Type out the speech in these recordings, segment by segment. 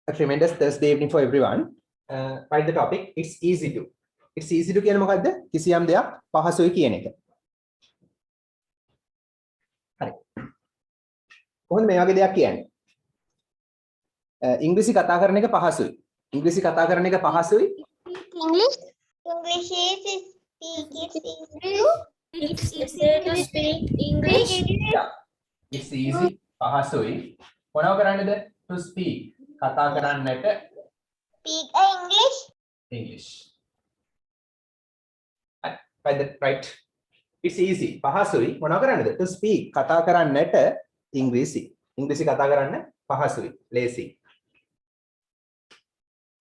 A tremendous Thursday evening for everyone. Write the topic. It's easy to. It's easy to කියන්නේ මොකද්ද? කිසියම් දෙයක් පහසුයි කියන එක. හරි. කොහොමද මේ වගේ දෙයක් කියන්නේ? ඉංග්‍රීසි කතා කරන එක පහසුයි. ඉංග්‍රීසි කතා කරන එක පහසුයි. English is It's easy to speak English. Yeah. It's easy. පහසුයි. මොනව කරන්නද? To speak. කතා කරන්නට speak English. English. Right. It's easy. පහසුයි. මොනව කරන්නද? To speak. කතා කරන්නට ඉංග්‍රීසි. ඉංග්‍රීසි කතා කරන්න පහසුයි. lazy.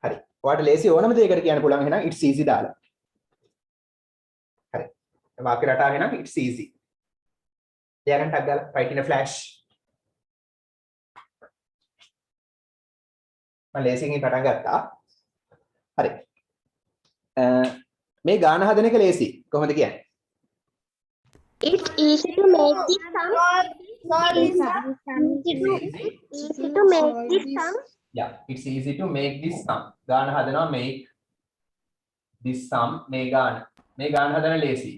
හරි. ඔයාලට lazy ඕනම දෙයකට කියන්න පුළුවන් එහෙනම් it's easy දාලා. හරි. වාක්‍ය රටාව එහෙනම් it's easy. ලියගන්න ටග් දාලා write in a flash. මම lazy එකෙන් පටන් ගත්තා. හරි. මේ ගාන හදන එක lazy. කොහොමද කියන්නේ? It's easy to make this sum. Easy to make this sum. Yeah, it's easy to make this sum. ගාන හදනවා make this sum මේ ගාන හදන lazy.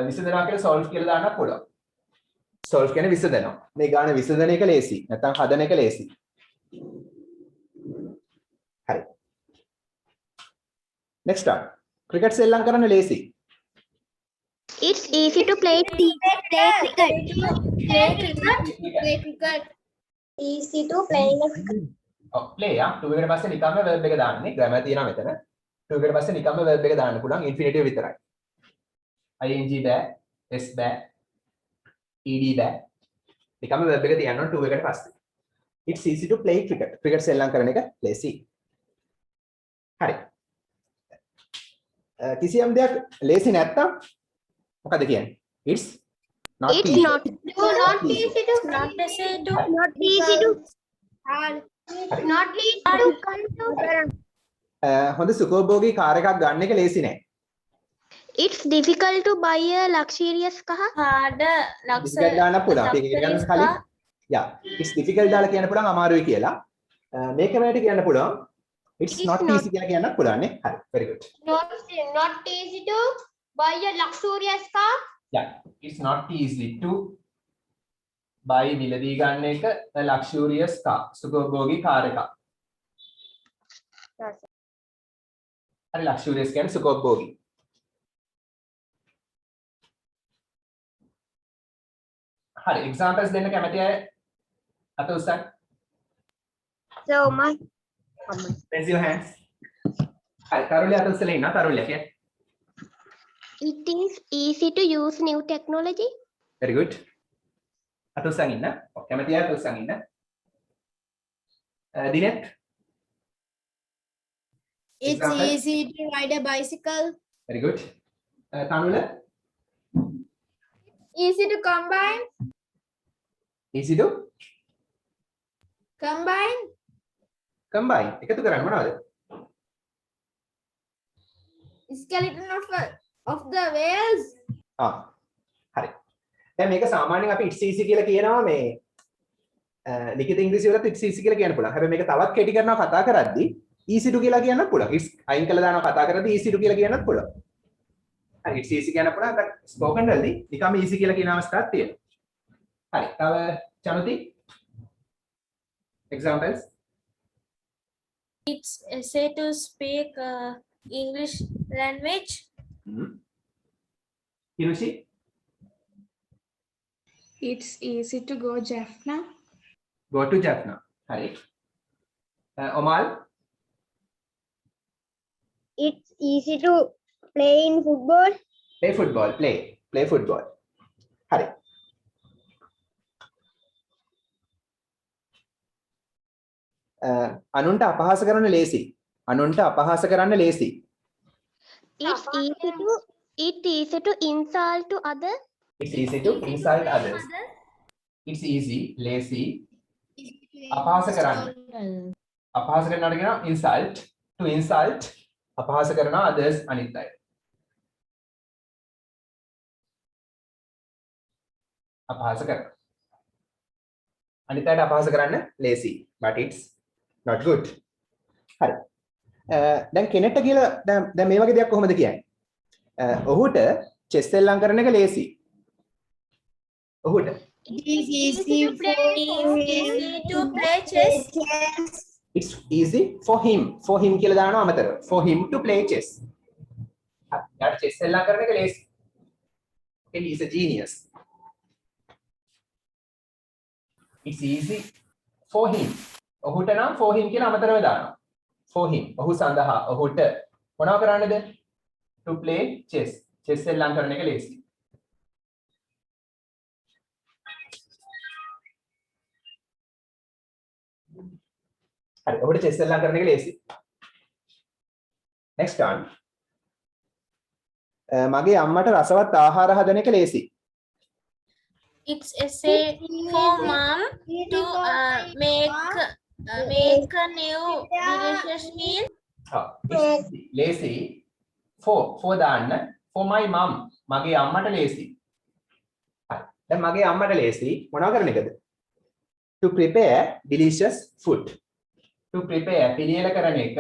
විසඳනවා කියලා solve කියලා දාන්නත් පුළුවන්. solve කියන්නේ විසඳනවා. මේ ගාන විසඳන එක lazy. නැත්නම් හදන එක lazy. හරි. Next one. cricket සෙල්ලම් කරන්න lazy. It's easy to play cricket. Easy to play cricket. ඔව් play to එකට පස්සේ නිකම්ම verb එක දාන්නේ. grammar තියෙනවා මෙතන. to එකට පස්සේ නිකම්ම verb එක දාන්න පුළුවන් infinitive විතරයි. ing බෑ, s බෑ, ed බෑ. නිකම්ම verb එක තියන්න ඕන to එකට පස්සේ. It's easy to play cricket. cricket සෙල්ලම් කරන එක lazy. හරි. කිසියම් දෙයක් lazy නැත්තම් මොකද කියන්නේ? It's not It's easy. not easy to Not easy to හොඳ සුඛෝභෝගී කාර් එකක් ගන්න එක lazy නෑ. It's difficult to buy a luxurious car. hard difficult දාන්න පුළුවන්. ඒක ගන්න කලින් yeah it's difficult දාලා කියන්න පුළුවන් අමාරුයි කියලා. මේක වලට කියන්න පුළුවන් it's not easy කියලා කියන්නත් පුළුවන් නේ. හරි very good. Not easy to buy a luxurious car. Yeah it's not easy to buy මිලදී ගන්න එක a luxurious car සුඛෝභෝගී කාර් එකක්. හරි luxurious කියන්නේ සුඛෝභෝගී. හරි examples දෙන්න කැමති අය අත උස්සන්න. So my raise your hands. හරි තරුලිය අත උස්සලා ඉන්න තරුලිය කියන්නේ. it is easy to use new technology. very good. අත උස්සන් ඉන්න. ඔව් කැමති අය අත උස්සන් ඉන්න. දිනෙත් It's Example? easy to ride a bicycle. very good. තනුල Easy to combine easy to combine එකතු කරන්න මොනවද? skeleton of the whales. හරි. දැන් මේක සාමාන්‍යයෙන් අපි it's easy කියලා කියනවා මේ ලිඛිත ඉංග්‍රීසි වලත් it's easy කියලා කියන්න පුළුවන්. හැබැයි මේක තවත් කෙටි කරනවා කතා කරද්දී easy to කියලා කියන්නත් පුළුවන්. it's අයින් කළා දානවා කතා කරද්දී easy to කියලා කියන්නත් පුළුවන්. හරි it's easy කියන්න පුළුවන්. දැන් spoken වලදී නිකම්ම easy කියලා කියන අවස්ථාවක් තියෙනවා. හරි. තව චනුති examples. It's easy to speak English language. Kirushi It's easy to go Jaffna. go to Jaffna. Hari. Omal It's easy to play in football. play football. Play football. Hari. අනුන්ට අපහාස කරන්න lazy. අනුන්ට අපහාස කරන්න lazy. It's easy to insult to others. It's easy to insult others. It's easy, lazy. අපහාස කරන්න. අපහාස කරනවට කියනවා insult. To insult අපහාස කරනවා others අනිත් අය. අපහාස කරනවා. අනිත් අයට අපහාස කරන්න lazy, but it's not good. හරි. දැන් කෙනෙක්ට කියලා දැන් මේ වගේ දෙයක් කොහොමද කියන්නේ? ඔහුට chess එල්ලම් කරන එක ලේසි. ඔහුට Easy to play chess. it's easy for him. For him කියලා දානවා අමතරව. For him to play chess. යාට chess එල්ලම් කරන එක ලේසි. Okay, he is a genius. It's easy for him. ඔහුට නම් for him කියලා අමතරව දානවා. For him. ඔහු සඳහා ඔහුට මොනව කරන්නද? To play chess. chess එල්ලම් කරන එක ලේසි. හරි. ඔහුට chess එල්ලම් කරන එක ලේසි. Next one. මගේ අම්මට රසවත් ආහාර හදන එක ලේසි. It's easy for mom to make a new delicious meal. It's lazy for දාන්න for my mom මගේ අම්මට ලේසි. හරි. දැන් මගේ අම්මට ලේසි මොනව කරන එකද? To prepare delicious food. To prepare පිළියෙල කරන එක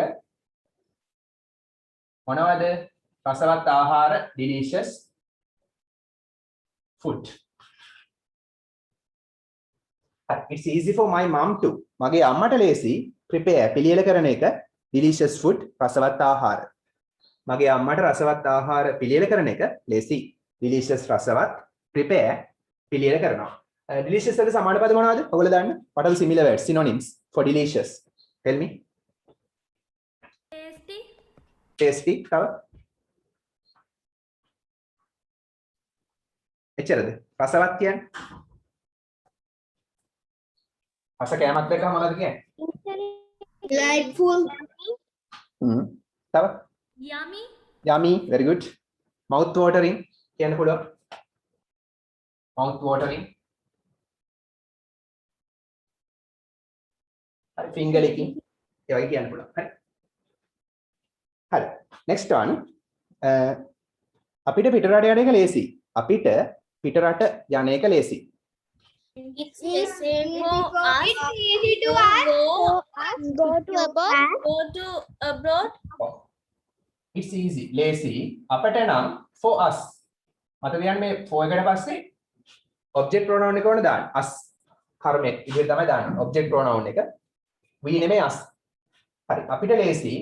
මොනවද? රසවත් ආහාර delicious food. It's easy for my mom too. මගේ අම්මට ලේසි prepare පිළියෙල කරන එක delicious food රසවත් ආහාර. මගේ අම්මට රසවත් ආහාර පිළියෙල කරන එක ලේසි. delicious රසවත් prepare පිළියෙල කරනවා. delicious වලට සමාන පද මොනවද? ඔයගොල්ලෝ දන්න? What are the similar words synonyms for delicious? Tell me. Tasty. Tasty. තව? එච්චරද? රසවත් කියන්නේ? රස කෑමක් දැක්කම මොනවද කියන්නේ? Delightful. තව? Yummy. Yummy, very good. Mouth watering කියන්න පුළුවන්. Mouth watering. හරි, finger licking. ඒ වගේ කියන්න පුළුවන්. හරි. හරි. Next one. අපිට පිටරට යන එක ලේසි. අපිට පිටරට යන එක ලේසි. It's easy for us Go to abroad. go to abroad. It's easy, lazy. අපට නම් for us. මතක තියන්න මේ for එකට පස්සේ object pronoun එක ඕන දාන්න. us කර්මයක් ඉතින් තමයි දාන්න. object pronoun එක. we නෙමෙයි us. හරි. අපිට lazy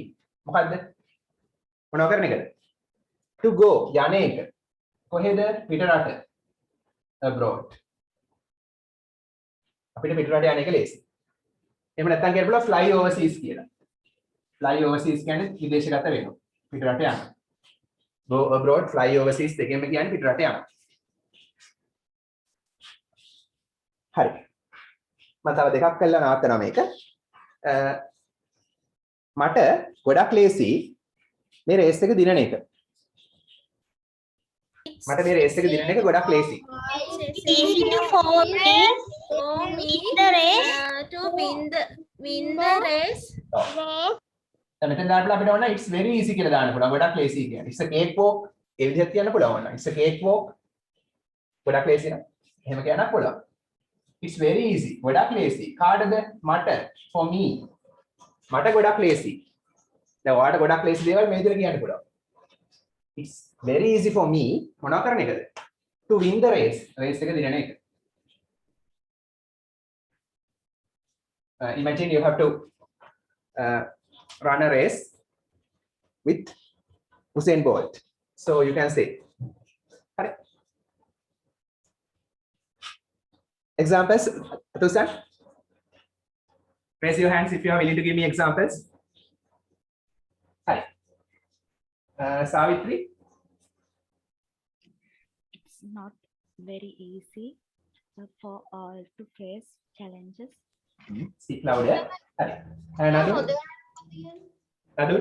මොකද්ද? මොනව කරන එකද? To go යන එක. කොහෙද? පිටරට. abroad. අපිට පිටරට යන එක lazy. එහෙම නැත්නම් කියන්න පුළුවන් fly overseas කියලා. fly overseas කියන්නේ විදේශගත වෙනවා. පිටරට යනවා. go abroad fly overseas දෙකෙන්ම කියන්නේ පිටරට යනවා. හරි. මම තව දෙකක් කළා නවත්තනවා මේක. මට ගොඩක් ලේසි මේ රේස් එක දිනන එක. මට මේ රේස් එක දිනන එක ගොඩක් ලේසි. It's easy for me the race to win the race. දැන් මෙතන දාන්න අපිට ඕන it's very easy කියලා දාන්න පුළුවන්. ගොඩක් ලේසි කියන්නේ. it's a cake walk ඒ විදිහට කියන්න පුළුවන්. it's a cake walk ගොඩක් ලේසි නේද? එහෙම කියන්නත් පුළුවන්. it's very easy ගොඩක් ලේසි. කාටද? මට for me. මට ගොඩක් ලේසි. දැන් ඔයාලට ගොඩක් ලේසි දේවල් මේ විදිහට කියන්න පුළුවන්. it's very easy for me මොනවා කරන එකද? to win the race. race එක දිනන එක. Imagine you have to run a race with Usain Bolt. So you can say, correct. Examples, Atusan? Raise your hands if you are willing to give me examples. Hi. Savitri? It's not very easy for all to face challenges. Speak louder. Hi. Nadul? Nadul?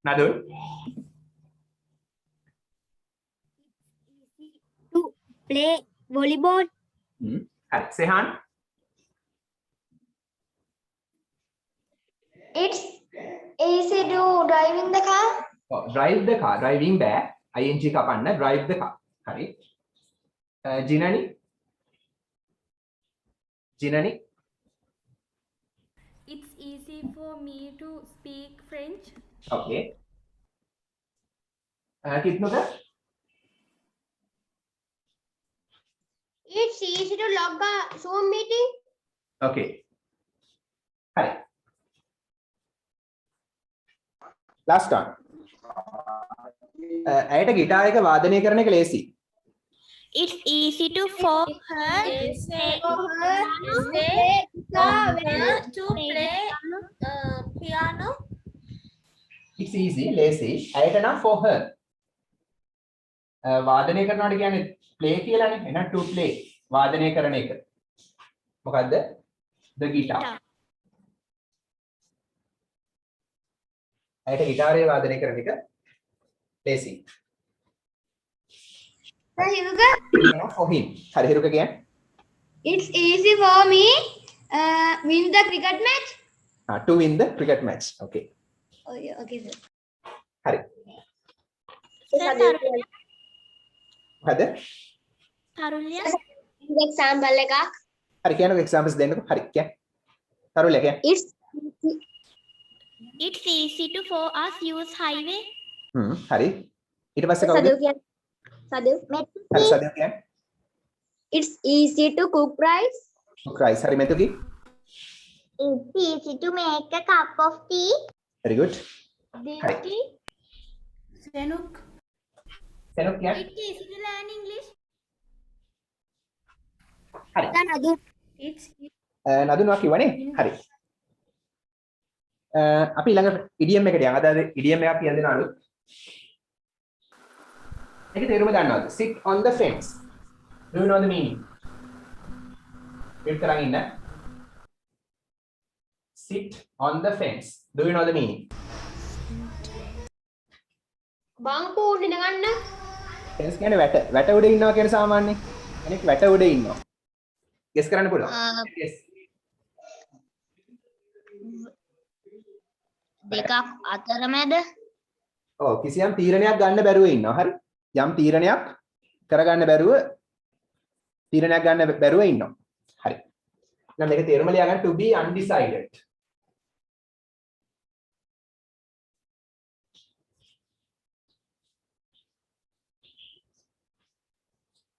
Nadul? To play volleyball. Hi. Sehan? It's easy to driving the car. Oh, drive the car. Driving back. ING kapanna. Drive the car. Hari. Jinani? Jinani? It's easy for me to speak French. Okay. कितनों का? It's easy to log a Zoom meeting. Okay. Hi. Last one. ඇයට guitar එක වාදනය කරන එක ලේසි. It's easy to for her to play piano. It's easy, lazy. ඇයට නම් for her. වාදනය කරනවාට කියන්නේ play කියලානේ. එහෙනම් to play. වාදනය කරන එක. මොකද්ද? The guitar. ඇයට ගිටාරය වාදනය කරන එක lazy. For him. හරි හිරුක කියන්නේ? It's easy for me win the cricket match. To win the cricket match. Okay. Oh yeah, okay sir. හරි. හරිද? Tarulya. Example එකක්. හරි කියන්නකෝ examples දෙන්නකෝ. හරි කියන්න. තරුලයා කියන්න. It's easy to for us use highway. හරි. ඊට පස්සේ කවුද? Sadhu. හරි සදේ කියන්න. It's easy to cook rice. Rice. හරි මෙතුකි. It's easy to make a cup of tea. Very good. Dilti. Senuk. සෙනුක් කියන්න. It's easy to learn English. හරි. It's නදුනවා කිව්වනේ. හරි. අපි ඊළඟ ඉඩියම් එකට යමු. අද ඉඩියම් එකක් කියලා දෙනවා අලුත්. ඒකේ තේරුම දන්නවද? Sit on the fence. Do you know the meaning? read කරන් ඉන්න. Sit on the fence. Do you know the meaning? බංකු උඩින ගන්න. fence කියන්නේ වැට. වැට උඩ ඉන්නවා කියන සාමාන්‍යයෙන්. කෙනෙක් වැට උඩ ඉන්නවා. guess කරන්න පුළුවන්. yes. දෙකක් අතරමැද. ඔව් කිසියම් තීරණයක් ගන්න බැරුව ඉන්නවා. හරි. යම් තීරණයක් කරගන්න බැරුව ඉන්නවා. හරි. එහෙනම් මේක තේරුම ලියා ගන්න to be undecided.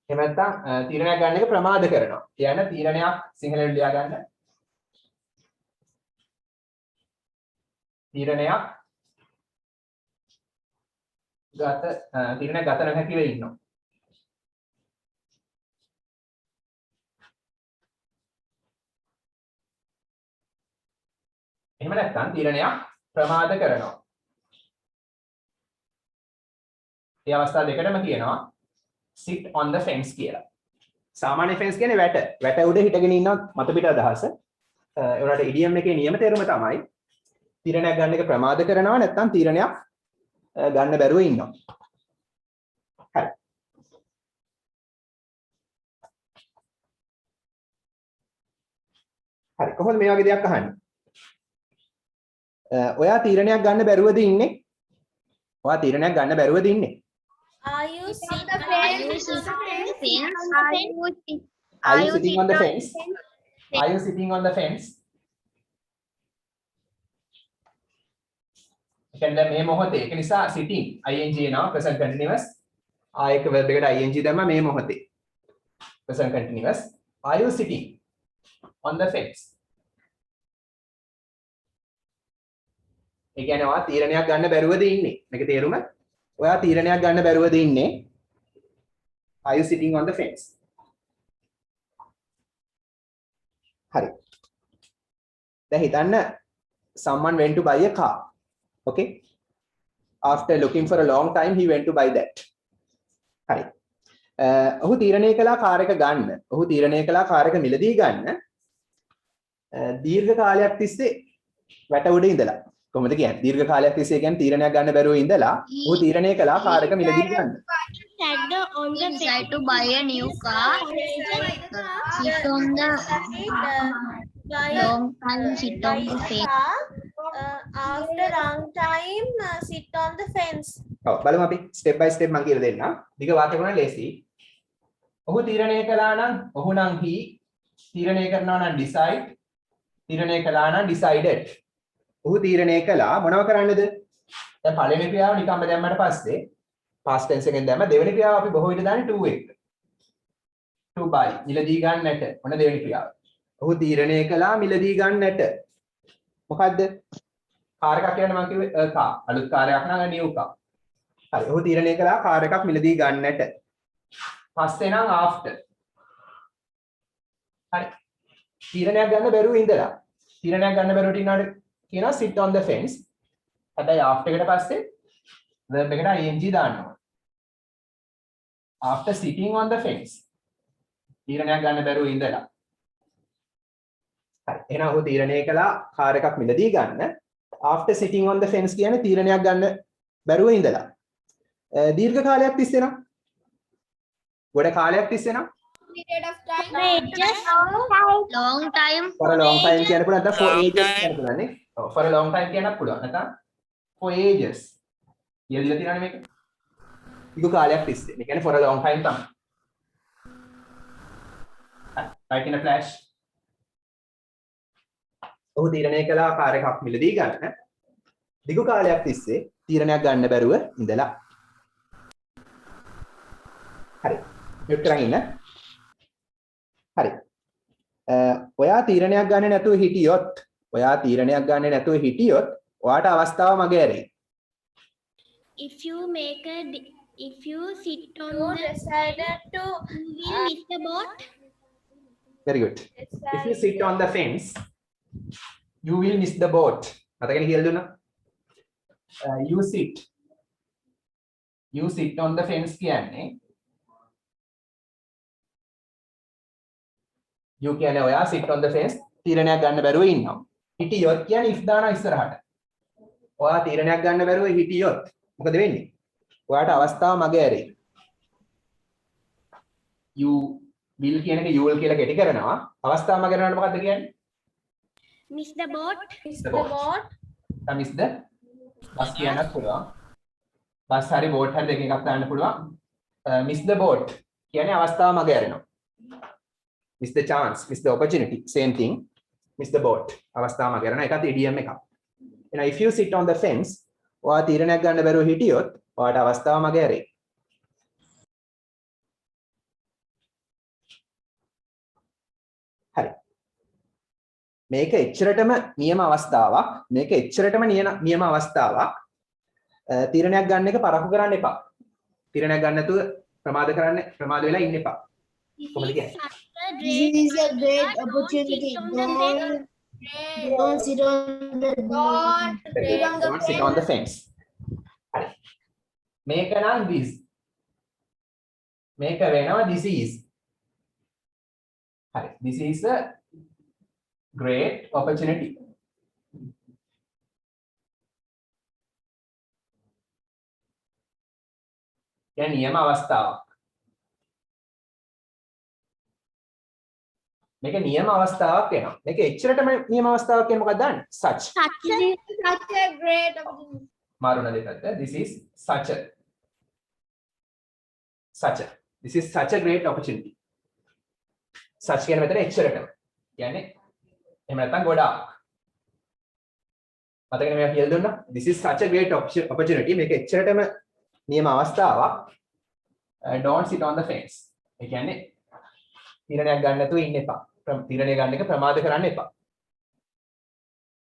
එහෙම නැත්නම් තීරණයක් ගන්න එක ප්‍රමාද කරනවා. කියන තීරණයක් සිංහලෙන් ලියා ගන්න. තීරණයක් ගත නොහැකිව ඉන්නවා. එහෙම නැත්නම් තීරණයක් ප්‍රමාද කරනවා. මේ අවස්ථා දෙකටම කියනවා sit on the fence කියලා. සාමාන්‍ය fence කියන්නේ වැට. වැට උඩ හිටගෙන ඉන්නවා මත පිට අදහස. ඒ වුණාට ඉඩියම් එකේ නියම තේරුම තමයි තීරණයක් ගන්න එක ප්‍රමාද කරනවා නැත්නම් තීරණයක් ගන්න බැරුව ඉන්නවා. හරි. හරි කොහොමද මේ වගේ දෙයක් අහන්නේ? ඔයා තීරණයක් ගන්න බැරුවද ඉන්නේ? ඔයා තීරණයක් ගන්න බැරුවද ඉන්නේ? Are you sitting on the Are you sitting on the fence? Are you sitting on the fence? කියන්නේ මේ මොහොතේ ඒක නිසා sitting ing එනවා present continuous ආයක verb එකට ing දැම්මා මේ මොහොතේ present continuous are you sitting on the fence ඒ කියන්නේ ඔයා තීරණයක් ගන්න බැරුවද ඉන්නේ මේක තේරුම ඔයා තීරණයක් ගන්න බැරුවද ඉන්නේ are you sitting on the fence හරි දැන් හිතන්න someone went to buy a car okay after looking for a long time he went to buy that හරි ඔහු තීරණය කළා කාර් එක ගන්න ඔහු තීරණය කළා කාර් එක මිලදී ගන්න දීර්ඝ කාලයක් තිස්සේ වැට උඩ ඉඳලා කොහොමද කියන්නේ දීර්ඝ කාලයක් තිස්සේ කියන්නේ තීරණයක් ගන්න බැරුව ඉඳලා ඔහු තීරණය කළා කාර් එක මිලදී ගන්න decide to buy a new car. Sit on the long time. Sit on the fence. After long time sit on the fence. ඔව් බලමු අපි step by step මම කියලා දෙන්නම් දිග වාක්‍යයක් වුණා ලේසි ඔහු තීරණය කළා නම් ඔහු නම් he තීරණය කරනවා නම් decide තීරණය කළා නම් decided. ඔහු තීරණය කළා මොනව කරන්නද? දැන් පළවෙනි ක්‍රියාව නිකම්ම දැම්මට පස්සේ past tense එකෙන් දැම්ම දෙවෙනි ක්‍රියාව අපි බොහෝ විට දාන්නේ to එක. to buy මිලදී ගන්නට. මොන දෙවෙනි ක්‍රියාව? ඔහු තීරණය කළා මිලදී ගන්නට. මොකද්ද? කාර් එකක් කියන්නේ මම කිව්වේ car. අලුත් කාර් එකක් නම් new car. හරි. ඔහු තීරණය කළා කාර් එකක් මිලදී ගන්නට. පස්සේ නම් after. හරි. තීරණයක් ගන්න බැරුව ඉඳලා. තීරණයක් ගන්න බැරුවට ඉන්නාට කියනවා sit on the fence. හැබැයි after එකට පස්සේ verb එකට ing දාන්න ඕන. after sitting on the fence. තීරණයක් ගන්න බැරුව ඉඳලා. හරි. එහෙනම් ඔහු තීරණය කළා කාර් එකක් මිලදී ගන්න. after sitting on the fence කියන්නේ තීරණයක් ගන්න බැරුව ඉඳලා. දීර්ඝ කාලයක් තිස්සේ නම් ගොඩ කාලයක් තිස්සේ නම් Period of time. long time for a long time කියන්න පුළුවන් නැත්නම් for ages කියන්න පුළුවන් නේ. ඔව් for a long time කියන්නත් පුළුවන් නැත්නම් for ages. යෙදලා තියෙනවනේ මේක. දීර්ඝ කාලයක් තිස්සේ. මේ කියන්නේ for a long time තමයි. right in a flash. ඔහු තීරණය කළා කාර් එකක් මිලදී ගන්න. දීර්ඝ කාලයක් තිස්සේ තීරණයක් ගන්න බැරුව ඉඳලා. හරි. මියුට් කරන් ඉන්න. හරි. ඔයා තීරණයක් ගන්න නැතුව හිටියොත් ඔයාට අවස්ථාව මගේ ඇරෙයි. If you sit on decided to will miss the boat. Very good. If you sit on the fence, you will miss the boat. මතකනේ කියලා දුන්නා. You sit on the fence කියන්නේ you කියන්නේ ඔයා sit on the fence තීරණයක් ගන්න බැරුව ඉන්නවා. හිටියොත් කියන්නේ if දානවා ඉස්සරහට. ඔයා තීරණයක් ගන්න බැරුව හිටියොත් මොකද වෙන්නේ? ඔයාට අවස්ථාව මගේ ඇරෙයි. you will කියන එක you will කියලා කෙටි කරනවා. අවස්ථාව මගේ කරනකොට මොකද්ද කියන්නේ? Miss the boat. Miss the boat. miss the bus කියන්නත් පුළුවන්. bus හරි boat හරි දෙකෙන් එකක් දාන්න පුළුවන්. miss the boat කියන්නේ අවස්ථාව මගේ ඇරෙනවා. miss the chance, miss the opportunity, same thing. miss the boat අවස්ථාව මගේ කරන එකත් idiom එකක්. එහෙනම් if you sit on the fence ඔයා තීරණයක් ගන්න බැරුව හිටියොත් ඔයාට අවස්ථාව මගේ ඇරෙයි. හරි. මේක එච්චරටම නියම අවස්ථාවක්. තීරණයක් ගන්න එක පරක්කු කරන්න එපා. තීරණයක් ගන්න නැතුව ප්‍රමාද වෙලා ඉන්න එපා. කොහොමද කියන්නේ? this is a great opportunity don't sit on the fence. හරි. මේක නම් this. මේක වෙනවා this is. හරි. this is a great opportunity. කියන්නේ නියම අවස්ථාවක්. මේක නියම අවස්ථාවක් වෙනවා. මේක එච්චරටම නියම අවස්ථාවක් කියන්නේ මොකක්ද දන්නේ? such Such a great opportunity. මාරුණ දෙකට this is such a this is such a great opportunity. such කියන මෙතන එච්චරටම. කියන්නේ එහෙම නැත්නම් ගොඩාක්. මතකනේ මම කියලා දුන්නා. this is such a great opportunity. මේක එච්චරටම නියම අවස්ථාවක්. don't sit on the fence. ඒ කියන්නේ තීරණයක් ගන්න නැතුව ඉන්න එපා. තීරණය ගන්න එක ප්‍රමාද කරන්න එපා.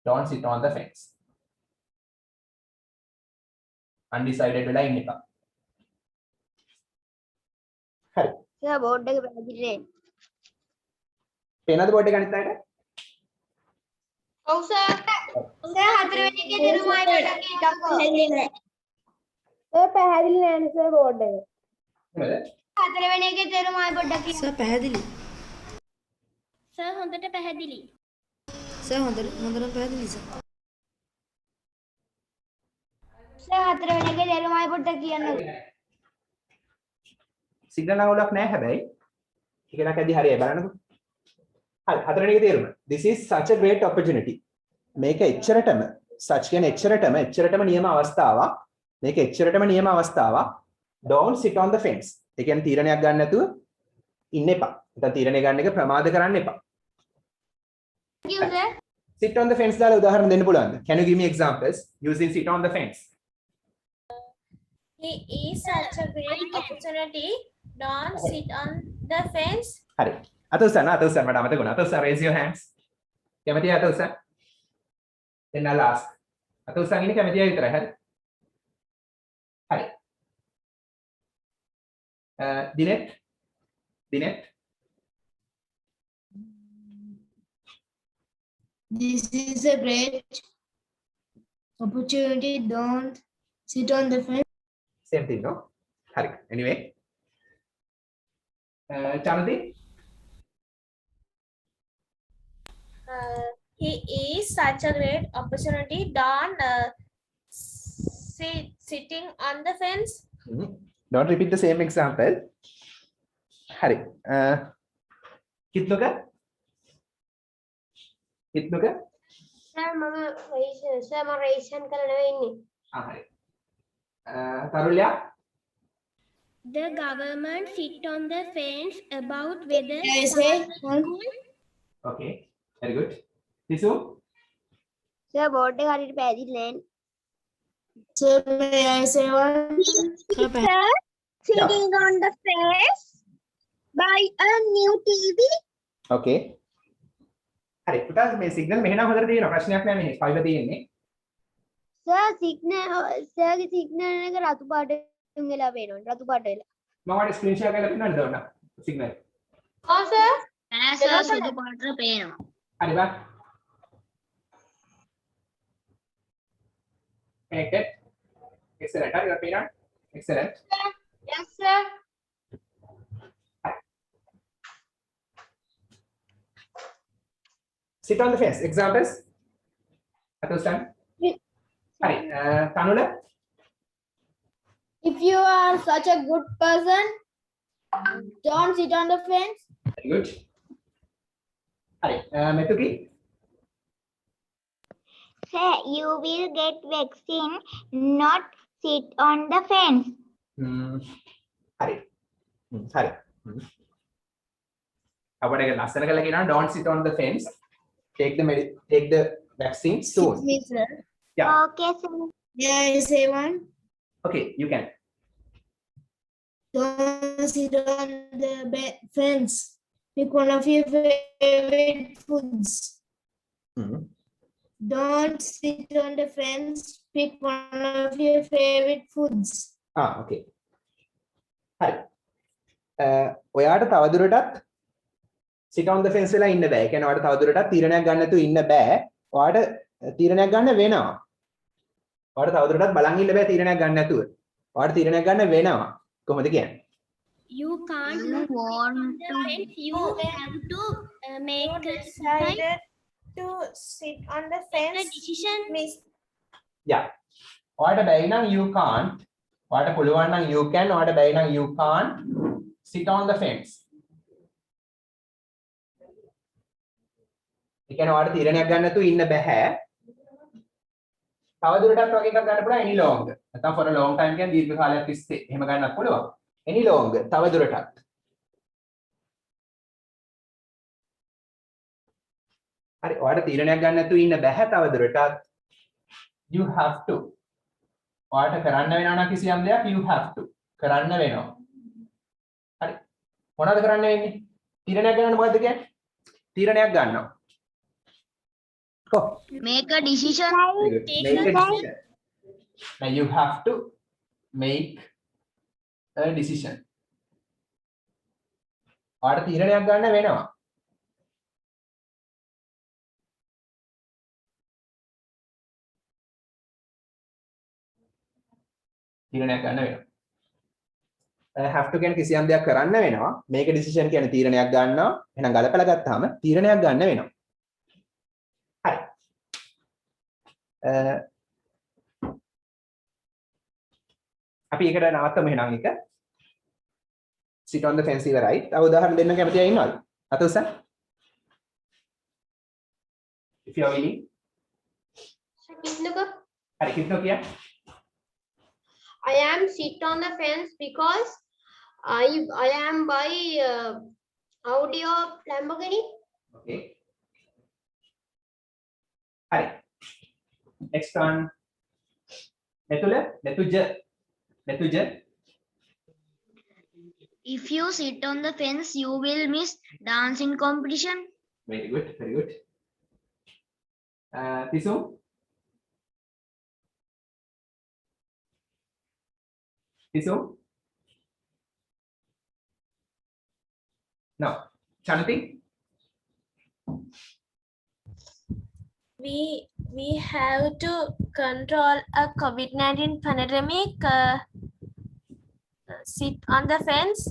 don't sit on the fence. undecided වෙලා ඉන්න එපා. හරි. sir board එක පැහැදිලිද? පේනද board එක අනිත් අයට? ඔව් සර්. සර් හතරවෙනි එකේ දිනුමයි පොඩ්ඩක් එකක් පැහැදිලි නෑ. සර් පැහැදිලි නෑනේ සර් බෝඩ් එක. නේද? හතරවෙනි එකේ දිනුමයි පොඩ්ඩක් කියන්න. සර් පැහැදිලි. සර් හොඳට පැහැදිලි. සර් හොඳට පැහැදිලි සර්. සර් හතරවෙනි එකේ දිනුමයි පොඩ්ඩක් කියන්න. සිග්නල් අවුලක් නැහැ හැබැයි. ඒක නක් ඇදි හරියයි බලන්නකෝ. හරි හතරවෙනි එකේ තේරුම. this is such a great opportunity. මේක එච්චරටම such කියන්නේ එච්චරටම නියම අවස්ථාවක්. මේක එච්චරටම නියම අවස්ථාවක්. don't sit on the fence. ඒ කියන්නේ තීරණයක් ගන්න නැතුව ඉන්න එපා. නැත්නම් තීරණය ගන්න එක ප්‍රමාද කරන්න එපා. Thank you sir. sit on the fence දාලා උදාහරණ දෙන්න පුළුවන්ද? Can you give me examples using sit on the fence? He is such a great opportunity. Don't sit on the fence. හරි. අත උස්සන්න මට අමතක වුණා. අත උස්සන්න raise your hands. කැමතියි අත උස්සන්න? then I'll ask. අත උස්සන් ඉන්නේ කැමතියි විතරයි. හරි. හරි. දිනෙත් This is a great opportunity. Don't sit on the fence. same thing no? හරි. anyway චානති He is such a great opportunity. Don't sitting on the fence. don't repeat the same example. හරි. කිත්ලක Sir, mama ration කරලා නෙවෙයි ඉන්නේ. හරි. තරුල්‍යා The government sit on the fence about whether I say one. okay very good. තිසු Sir, board එක හරියට පැහැදිලි නැහැ. So may I say one? Sitting on the fence buy a new TV. okay හරි පුතා මේ සිග්නල් මෙහෙ නම් හොඳට තියෙනවා ප්‍රශ්නයක් නැහැ මෙහෙ ෆයිබර් තියෙන්නේ Sir, signal ගේ signal එක රතු පාටින් වෙලා පේනවා. රතු පාට වෙලා. මම ඔයාලට ස්ක්‍රීන් ෂෙයා කරලා පෙන්නන්නද ඕන සිග්නල් ඔව් sir. සර් සුදු පාට පේනවා. හරි බා connected excellent හරි ඔයා පේනවා excellent Yes sir. sit on the fence examples අත උස්සන්න හරි තනුල If you are such a good person, don't sit on the fence. very good හරි මෙතුකි Sir, you will get vaccine, not sit on the fence. හරි හරි අපිට ඒක ලස්සන කරලා කියනවා don't sit on the fence take the vaccine soon Me, sir. yeah Okay, sir. May I say one? okay you can Don't sit on the fence. Pick one of your favorite foods. Don't sit on the fence. Pick one of your favorite foods. okay හරි ඔයාට තවදුරටත් sit on the fence වෙලා ඉන්න බෑ. ඒ කියන්නේ ඔයාට තවදුරටත් තීරණයක් ගන්න නැතුව ඉන්න බෑ. ඔයාට තීරණයක් ගන්න වෙනවා. ඔයාට තවදුරටත් බලන් ඉන්න බෑ තීරණයක් ගන්න නැතුව. ඔයාට තීරණයක් ගන්න වෙනවා. කොහොමද කියන්නේ? You can't You want the fence. You have to make a decided to sit on the fence. Decision means yeah ඔයාට බැයි නම් you can't ඔයාට පුළුවන් නම් you can ඔයාට බැයි නම් you can't sit on the fence ඒ කියන්නේ ඔයාට තීරණයක් ගන්න නැතුව ඉන්න බෑ තවදුරටත් වගේ එකක් ගන්න පුළුවන් any longer නැත්නම් for a long time කියන්නේ දීර්ඝ කාලයක් තිස්සේ එහෙම ගන්නත් පුළුවන් any longer තවදුරටත් හරි ඔයාට තීරණයක් ගන්න නැතුව ඉන්න බෑ තවදුරටත් you have to ඔයාට කරන්න වෙනවා නම් කිසියම් දෙයක් you have to කරන්න වෙනවා හරි මොනවද කරන්න වෙන්නේ තීරණයක් ගන්න මොකද්ද කියන්නේ තීරණයක් ගන්නවා make a decision. make a decision now you have to make a decision ඔයාට තීරණයක් ගන්න වෙනවා තීරණයක් ගන්න වෙනවා have to කියන්නේ කිසියම් දෙයක් කරන්න වෙනවා make a decision කියන්නේ තීරණයක් ගන්නවා එහෙනම් ගලපලා ගත්තාම තීරණයක් ගන්න වෙනවා හරි අපි ඒකට නවත්තමු එහෙනම් එක sit on the fence ඉවරයි තව උදාහරණ දෙන්න කැමති අය ඉන්නවද අත උස්සන්න if you are willing හරි කිත්නෝ කිය I am sit on the fence because I am by Audi or Lamborghini. okay හරි. Next one. Netuja. If you sit on the fence, you will miss dancing competition. Very good, very good. Tisu. No. Chanati. We have to control a COVID-19 pandemic. Sit on the fence.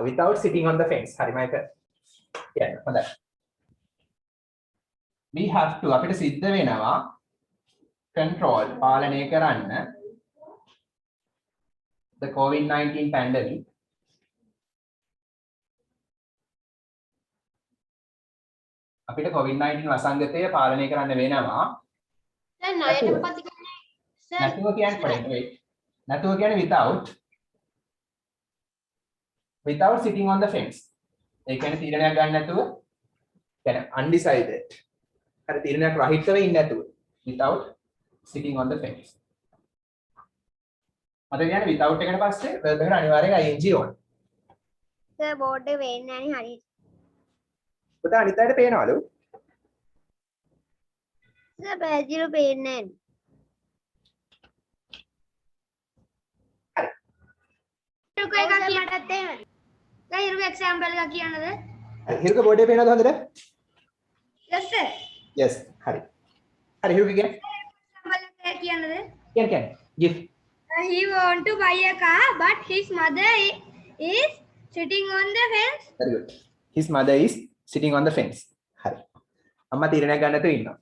Without sitting on the fence. Hari Maika. Yeah, for that. We have to අපිට සිද්ධ වෙනවා control පාලනය කරන්න the COVID-19 pandemic. අපිට COVID-19 වසංගතය පාලනය කරන්න වෙනවා. නැතුව කියන්නේ නැතුව කියන්නේ without sitting on the fence. ඒ කියන්නේ තීරණයක් ගන්න නැතුව කියන්නේ undecided. හරි තීරණයක් රහිතව ඉන්නේ නැතුව without sitting on the fence. අද කියන්නේ without එකට පස්සේ verb එකට අනිවාර්යෙන් ing ඕන. සර් බෝඩ් එක වෙන්නේ නැහැ හරි. පුතා අනිත් අයට පේනවලු? සර් පැහැදිලිව පේන්නේ නැහැ. හිරුක එකක් කියන්නත් එහෙමයි. දැන් හිරුක එක්සැම්පල් එකක් කියන්නද? හිරුක බෝඩ් එකේ පේනවද හොඳට? Yes sir. Yes හරි. හරි හිරුක කියන්නේ එක්සැම්පල් එකක් කියන්නද? කියන්නේ give. He want to buy a car but his mother is sitting on the fence. Very good. His mother is sitting on the fence. හරි. අම්මා තීරණයක් ගන්න නැතුව ඉන්නවා.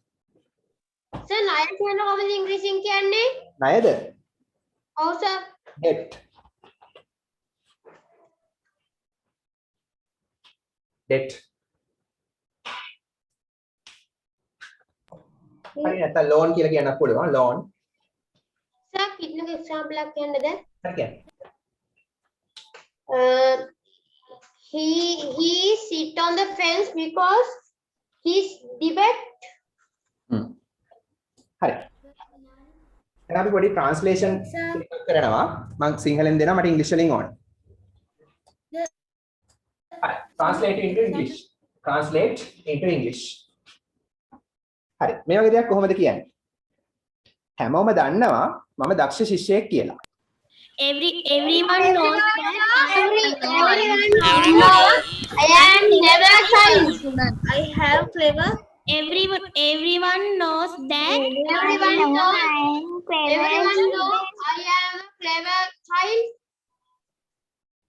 සර් ණය කියන කොහොමද ඉංග්‍රීසියෙන් කියන්නේ? ණයද? ඔව් සර්. Debt. Debt. හරි නැත්නම් loan කියලා කියන්නත් පුළුවන්. loan. සර් කින්නක එක්සැම්පල් එකක් කියන්නද? හරි කියන්නේ. He sit on the fence because his debate. හරි. දැන් අපි පොඩි translation කරනවා. මම සිංහලෙන් දෙනවා මට ඉංග්‍රීසි වලින් ඕන. හරි. Translate into English. Translate into English. හරි. මේ වගේ දෙයක් කොහොමද කියන්නේ? හැමෝම දන්නවා මම දක්ෂ ශිෂ්‍යයෙක් කියලා. Everyone knows that I am never science. I have clever. Everyone knows that Everyone knows I am clever. Everyone knows I am a clever child.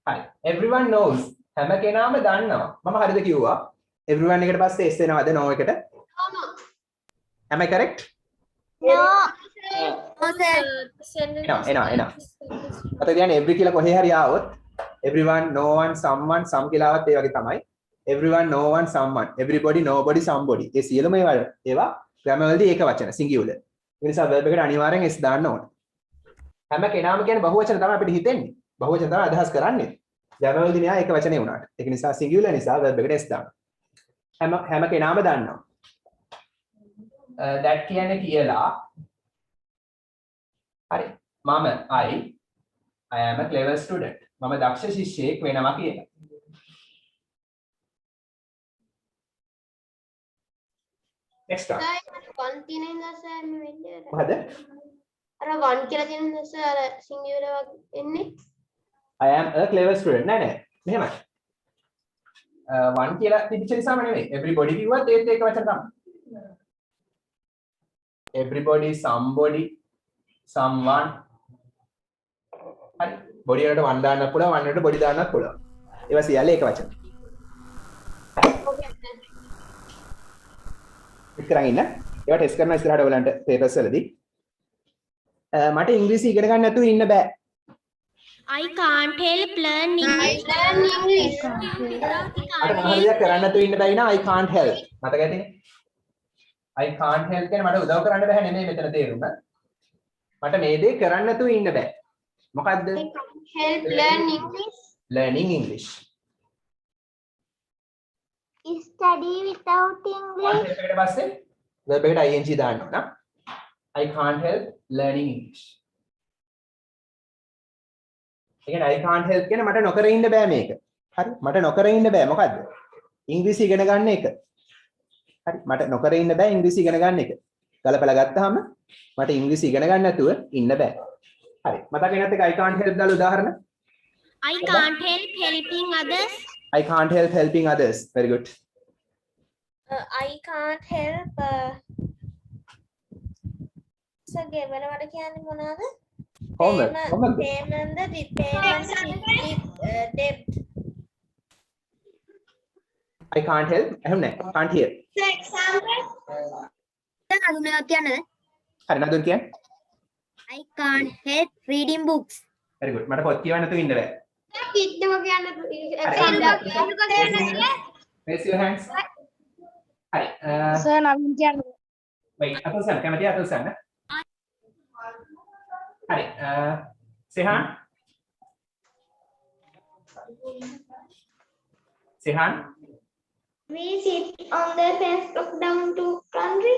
හරි. Everyone knows. හැම කෙනාම දන්නවා. මම හරිද කිව්වා? Everyone එකට පස්සේ s එනවද no එකට? No. Am I correct? No. එනවා. අත කියන්නේ every කියලා කොහේ හරි ආවොත් everyone no one someone some කියලා ආවත් ඒ වගේ තමයි. everyone no one someone everybody nobody somebody ඒ සියලුම ඒවා grammar වලදී ඒක වචන singular. ඒ නිසා verb එකට අනිවාර්යෙන් s දාන්න ඕන. හැම කෙනාම කියන්නේ බහුවචන තමයි අපිට හිතෙන්නේ. බහුවචන තමයි අදහස් කරන්නේ. grammar වලදී නෑ ඒක වචනේ වුණාට. ඒක නිසා singular නිසා verb එකට s දාන්න. හැම කෙනාම දන්නවා. that කියන්නේ කියලා හරි මම I am a clever student මම දක්ෂ ශිෂ්‍යයෙක් වෙනවා කියලා. next one one තියෙන සර් මේ වෙන්නේ මොකද අර one කියලා තියෙන සර් අර සිංගියුලර් එන්නේ I am a clever student නෑ මෙහෙමයි one කියලා තිබිච්ච නිසාම නෙමෙයි everybody කිව්වත් ඒත් ඒක වචන තමයි everybody somebody someone හරි බොඩි වලට වන් දාන්නත් පුළුවන් වන් වලට බොඩි දාන්නත් පුළුවන් ඒවා සියල්ල එක වචන ඉස්සරහින් ඉන්න ඒවා ටෙස්ට් කරනවා ඉස්සරහට ඔයගලන්ට පේපර්ස් වලදී මට ඉංග්‍රීසි ඉගෙන ගන්න නැතුව ඉන්න බෑ I can't help learning. මට මොනවද කරන්න නැතුව ඉන්න බැයි නා I can't help මතකද I can't help කියන්නේ මට උදව් කරන්න බෑ නෙමෙයි මෙතන තේරුම මට මේ දේ කරන්න නැතුව ඉන්න බෑ මොකද්ද help learning English Study without English. ඊට පස්සේ verb එකට ing දාන්න ඕන. I can't help learning English. ඒ කියන්නේ I can't help කියන්නේ මට නොකර ඉන්න බෑ මේක. හරි? මට නොකර ඉන්න බෑ මොකද්ද? ඉංග්‍රීසි ඉගෙන ගන්න එක. හරි? මට නොකර ඉන්න බෑ ඉංග්‍රීසි ඉගෙන ගන්න එක. ගලපලා ගත්තාම මට ඉංග්‍රීසි ඉගෙන ගන්න නැතුව ඉන්න බෑ. හරි. මතක වෙනත් එක I can't help දාලා උදාහරණ. I can't help helping others. I can't help helping others. Very good. I can't help ගෙවනවට කියන්නේ මොනවද? Homework. Homework. payment the debt. I can't help. එහෙම නෑ. Can't hear. දැන් අඳුනගත් කියන්නද? හරි නදුන් කියන්නේ. I can't help reading books. Very good. මට පොත් කියවන්න නැතුව ඉන්න බෑ. Raise your hands. හරි. සර් නවින් කියන්නද? wait. අතල්සන් කැමතියි අතල්සන්. හරි. සෙහාන්. සෙහාන්. We sit on the fence look down to country.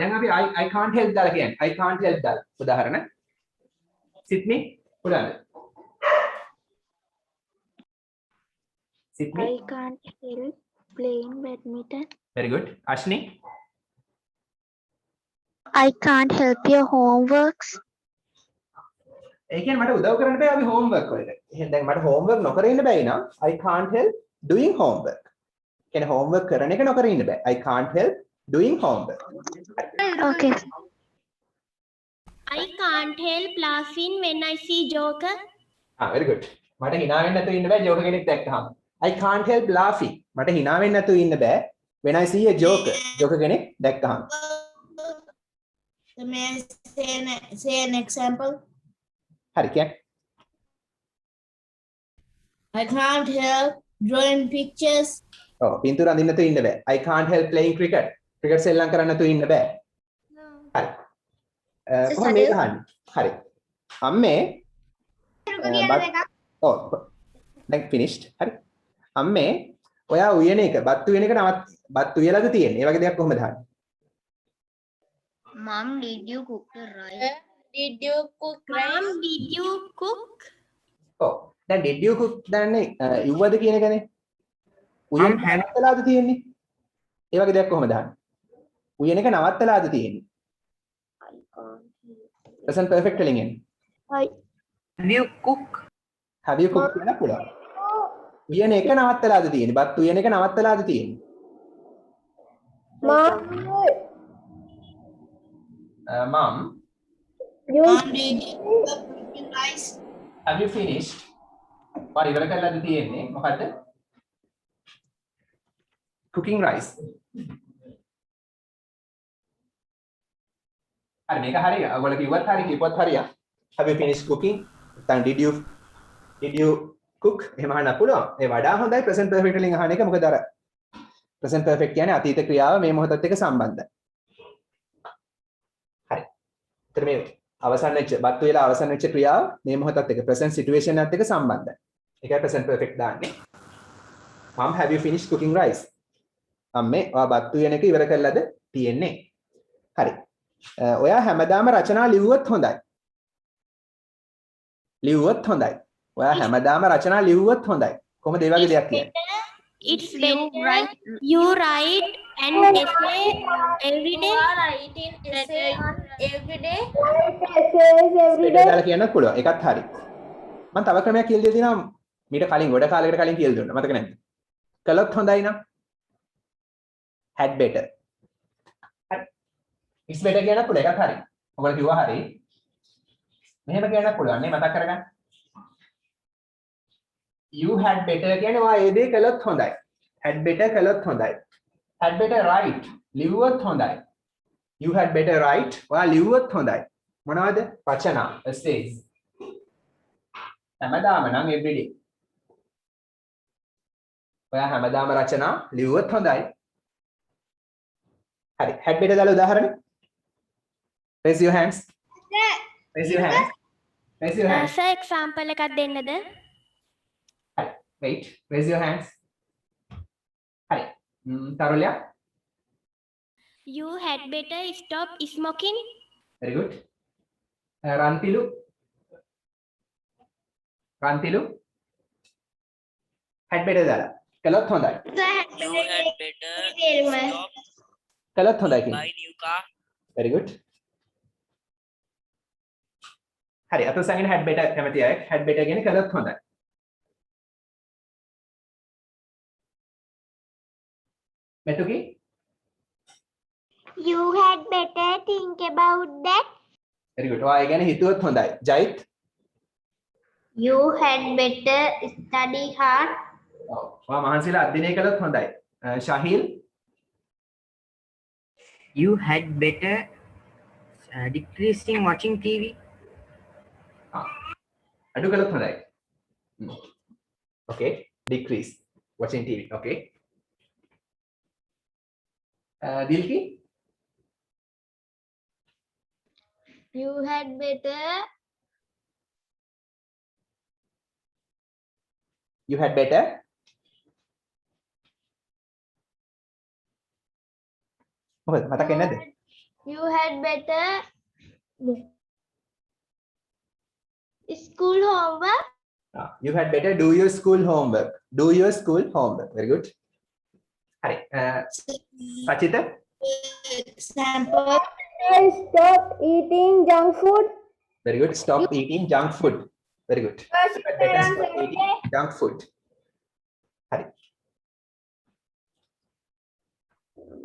දැන් අපි I can't help දාලා කියන්නේ. I can't help දාලා. උදාහරණ. Sydney පුළුවන්ද? Sydney. I can't help playing badminton. Very good. Ashni. I can't help your homeworks. ඒ කියන්නේ මට උදව් කරන්න බෑ අපි homework වලට. එහෙනම් දැන් මට homework නොකර ඉන්න බැයි නම් I can't help doing homework. කියන්නේ homework කරන එක නොකර ඉන්න බෑ. I can't help doing homework. Okay. I can't help laughing when I see joker. very good. මට hina වෙන්න නැතුව ඉන්න බෑ joker කෙනෙක් දැක්කහම. I can't help laughing. මට hina වෙන්න නැතුව ඉන්න බෑ when I see a joker. joker කෙනෙක් දැක්කහම. May I say an example? හරි කියන්න. I can't help drawing pictures. ඔව් පින්තූර අඳින්න නැතුව ඉන්න බෑ. I can't help playing cricket. cricket සෙල්ලම් කරන්න නැතුව ඉන්න බෑ. හරි. කොහොමද මේක අහන්නේ? හරි. අම්මේ ඔව් දැන් finished. හරි. අම්මේ ඔයා උයන එක බත් උයන එක බත් උයලාද තියෙන්නේ? ඒ වගේ දෙයක් කොහොමද අහන්නේ? Mom, did you cook the rice? Did you cook rice? Mom, did you cook? ඔව්. දැන් did you cook දන්නේ ඉව්වද කියන එකනේ. උයන නවත්තලාද තියෙන්නේ? ඒ වගේ දෙයක් කොහොමද අහන්නේ? උයන එක නවත්තලාද තියෙන්නේ? present perfect වලින් එන්නේ. Have you cook? have you cooked කියලා පුළුවන්. උයන එක නවත්තලාද තියෙන්නේ? බත් උයන එක නවත්තලාද තියෙන්නේ? Mom, Mom, did you cook rice? have you finished? ඔයා ඉවර කරලාද තියෙන්නේ? මොකද්ද? cooking rice. හරි මේක හරිය. ඔයගොල්ලෝ කිව්වත් හරිය කිව්වත් හරිය. have you finished cooking? නැත්නම් did you cook? එහෙම අහන්න පුළුවන්. ඒ වඩා හොඳයි present perfect වලින් අහන එක. මොකද අර present perfect කියන්නේ අතීත ක්‍රියාව මේ මොහොතත් එක්ක සම්බන්ධයි. හරි. ඒතර මේ අවසන් වෙච්ච බත් වේලා අවසන් වෙච්ච ක්‍රියාව මේ මොහොතත් එක්ක present situation එකත් එක්ක සම්බන්ධයි. ඒකයි present perfect දාන්නේ. Mom, have you finished cooking rice? අම්මේ ඔයා බත් උයන එක ඉවර කළාද තියෙන්නේ? හරි. ඔයා හැමදාම රචනා ලිව්වොත් හොඳයි. ලිව්වොත් හොඳයි. ඔයා හැමදාම රචනා ලිව්වොත් හොඳයි. කොහොමද ඒ වගේ දෙයක් කියන්නේ? It's better you write an essay every day. You are writing essay every day. දාලා කියන්නත් පුළුවන්. ඒකත් හරි. මම තව ක්‍රමයක් කියලා දෙනවා මීට කලින් ගොඩ කාලයකට කලින් කියලා දුන්නා. මතක නැද්ද? කළොත් හොඳයි නම් had better. හරි. it's better කියන්නත් පුළුවන්. ඒකත් හරි. ඔයගොල්ලෝ කිව්වා හරි. මෙහෙම කියන්නත් පුළුවන් නේ මතක් කරගන්න. you had better කියන්නේ ඔයා ඒ දේ කළොත් හොඳයි. had better කළොත් හොඳයි. had better write ලිව්වොත් හොඳයි. you had better write ඔයා ලිව්වොත් හොඳයි. මොනවද? රචනා essays. හැමදාම නම් everyday. ඔයා හැමදාම රචනා ලිව්වොත් හොඳයි. හරි. had better දාලා උදාහරණ. raise your hands. raise your hands. raise your hands. Sir, example එකක් දෙන්නද? Wait, raise your hands. Hi. Tarulya. You had better stop smoking. very good. Rantilu Rantilu had better දාලා කළොත් හොඳයි. You had better stop කළොත් හොඳයි කියන්නේ. buy new car. very good. හරි අත සංගින had better කැමති අය had better කියන්නේ කළොත් හොඳයි. මෙතුකි You had better think about that. very good. ඔයා ඒ ගැන හිතුවොත් හොඳයි. ජයිත් You had better study hard. ඔයා මහන්සිලා අධ්‍යයනය කළොත් හොඳයි. ශාහිල් You had better decreasing watching TV. අඩු කළොත් හොඳයි. okay decrease watching TV. okay Dilki You had better you had better මොකද මතක එන්නේ නැද්ද? you had better school homework. You had better do your school homework. Do your school homework. Very good. හරි. සචිත Sample. Stop eating junk food. very good. Stop eating junk food. very good. You had better stop eating junk food. හරි.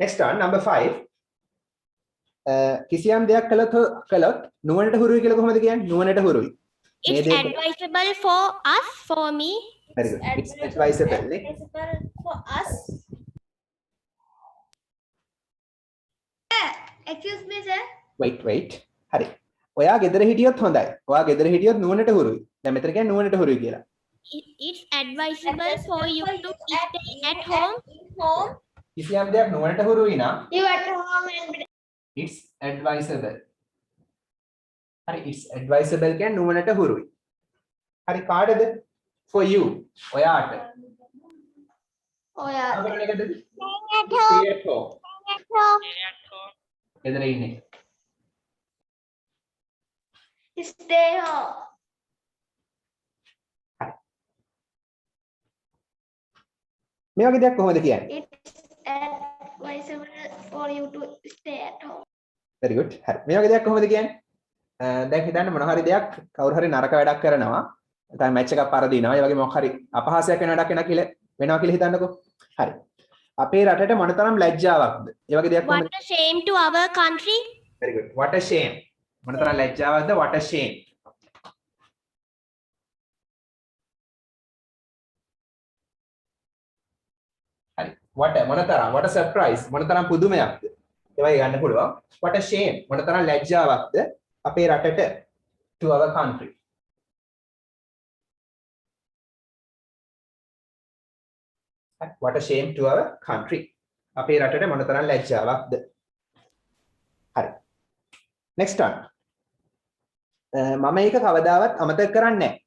next one number 5. කිසියම් දෙයක් කළොත් නුවණට හුරුයි කියලා කොහොමද කියන්නේ? නුවණට හුරුයි. It's advisable for us, for me. very good. It's advisable නේ. For us. Excuse me, sir. wait. හරි. ඔයා ගෙදර හිටියොත් හොඳයි. ඔයා ගෙදර හිටියොත් නුවණට හුරුයි. දැන් මෙතන කියන්නේ නුවණට හුරුයි කියලා. It's advisable for you to stay at home. කිසියම් දෙයක් නුවණට හුරුයි නම් You at home and it's advisable. හරි it's advisable කියන්නේ නුවණට හුරුයි. හරි කාටද? for you. ඔයාට. oh yeah. මොකද එකද? Staying at home. stay at home. At home. Stay at home. ගෙදර ඉන්නේ. Stay home. මේ වගේ දෙයක් කොහොමද කියන්නේ? It's advisable for you to stay at home. very good. හරි. මේ වගේ දෙයක් කොහොමද කියන්නේ? දැන් හිතන්න මොන හරි දෙයක් කවුරු හරි නරක වැඩක් කරනවා. නැත්නම් මැච් එකක් පරදිනවා. ඒ වගේ මොකක් හරි අපහාසයක් වෙන වැඩක් වෙනවා කියලා හිතන්නකෝ. හරි. අපේ රටට මොනතරම් ලැජ්ජාවක්ද? ඒ වගේ දෙයක් කොහොමද? What a shame to our country. very good. what a shame. මොනතරම් ලැජ්ජාවක්ද? what a shame. හරි. what a surprise. මොනතරම් පුදුමයක්ද? ඒ වගේ ගන්න පුළුවන්. what a shame. මොනතරම් ලැජ්ජාවක්ද අපේ රටට to our country. what a shame to our country. අපේ රටට මොනතරම් ලැජ්ජාවක්ද? හරි. next one. මම ඒක කවදාවත් අමතක කරන්නේ නැහැ.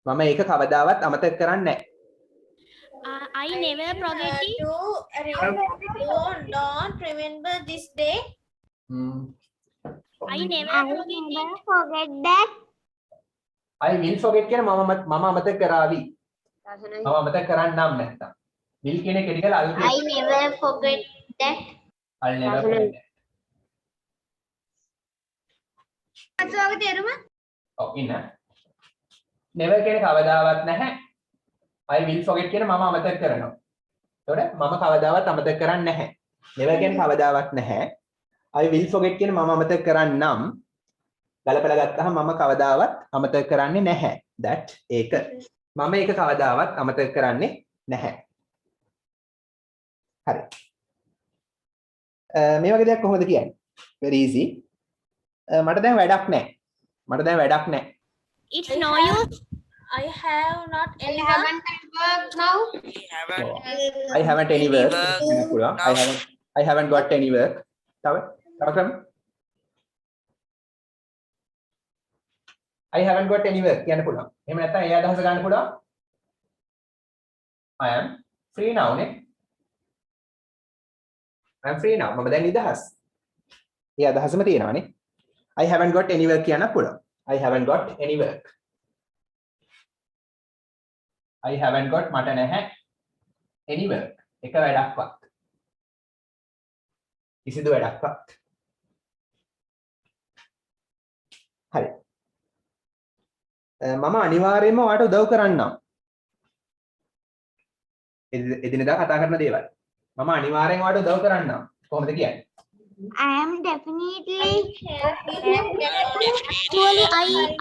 මම ඒක කවදාවත් අමතක කරන්නේ නැහැ. I never forget it. Don't remember this day. I never I forget it. never forget that. I will forget කියන මම අමතක කරાવી. මම අමතක කරන්නම් නැත්තම්. will කියන එක එඩිකල I never forget that. I'll never forget that. අසවගේ තේරුම? ඔව් ඉන්න. never කියන කවදාවත් නැහැ. I will forget කියන මම අමතක කරනවා. එතකොට මම කවදාවත් අමතක කරන්නේ නැහැ. never කියන කවදාවත් නැහැ. I will forget කියන මම අමතක කරන්නම්. ගලපලා ගත්තාම මම කවදාවත් අමතක කරන්නේ නැහැ. that ඒක. මම ඒක කවදාවත් අමතක කරන්නේ නැහැ. හරි. මේ වගේ දෙයක් කොහොමද කියන්නේ? very easy. මට දැන් වැඩක් නැහැ. It's no use. I have not any work now. I haven't any work. කියන්න පුළුවන්. I haven't got any work. තව ක්‍රම I haven't got any work කියන්න පුළුවන්. එහෙම නැත්නම් ඒ අදහස ගන්න පුළුවන්. I am free now නේ. I'm free now. මම දැන් නිදහස්. ඒ අදහසම තියෙනවානේ. I haven't got any work කියන්න පුළුවන්. I haven't got any work. I haven't got මට නැහැ any work. එක වැඩක්වත්. කිසිදු වැඩක්වත්. හරි. මම අනිවාර්යයෙන්ම ඔයාලට උදව් කරන්නම්. එදිනෙදා කතා කරන දේවල්. මම අනිවාර්යෙන් ඔයාලට උදව් කරන්නම්. කොහොමද කියන්නේ? I am definitely Actually,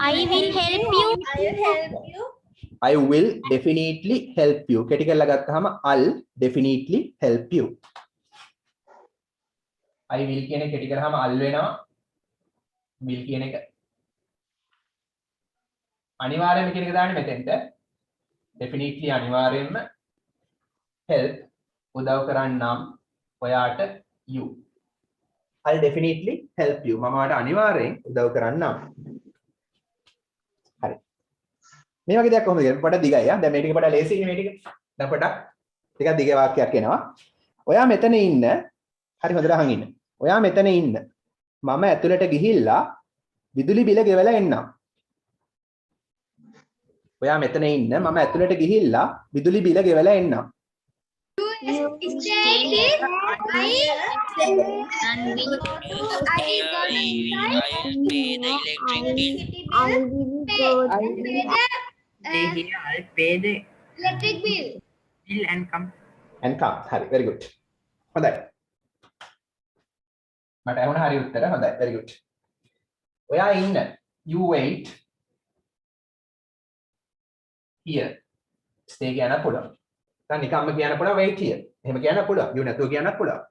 I will help you. I will definitely help you. කෙටි කරලා ගත්තාම I'll definitely help you. I will කියන එක කෙටි කරාම I'll වෙනවා. will කියන එක අනිවාර්යයෙන්ම කියන එක දාන්නේ මෙතෙන්ට. definitely අනිවාර්යයෙන්ම help උදව් කරන්නම් ඔයාට you. I'll definitely help you. මම ඔයාට අනිවාර්යෙන් උදව් කරන්නම්. හරි. මේ වගේ දෙයක් කොහොමද කියන්නේ? පොඩ දිගයි. දැන් මේ ටික පොඩ ලේසියි මේ ටික. දැන් පොඩක් ටිකක් දිග වාක්‍යයක් එනවා. ඔයා මෙතන ඉන්න. හරි හොඳට අහන් ඉන්න. ඔයා මෙතන ඉන්න. මම ඇතුළට ගිහිල්ලා විදුලි බිල ගෙවලා එන්නම්. ඔයා මෙතන ඉන්න. මම ඇතුළට ගිහිල්ලා විදුලි බිල ගෙවලා එන්නම්. Stay here. I'll pay the electric bill. bill and come. හරි very good. හොඳයි. මට ඇහුණා හරි උත්තර. හොඳයි very good. ඔයා ඉන්න. You wait here. stay කියන්න පුළුවන්. දැන් නිකම්ම කියන්න පුළුවන් wait here. එහෙම කියන්න පුළුවන්. you නැතුව කියන්නත් පුළුවන්.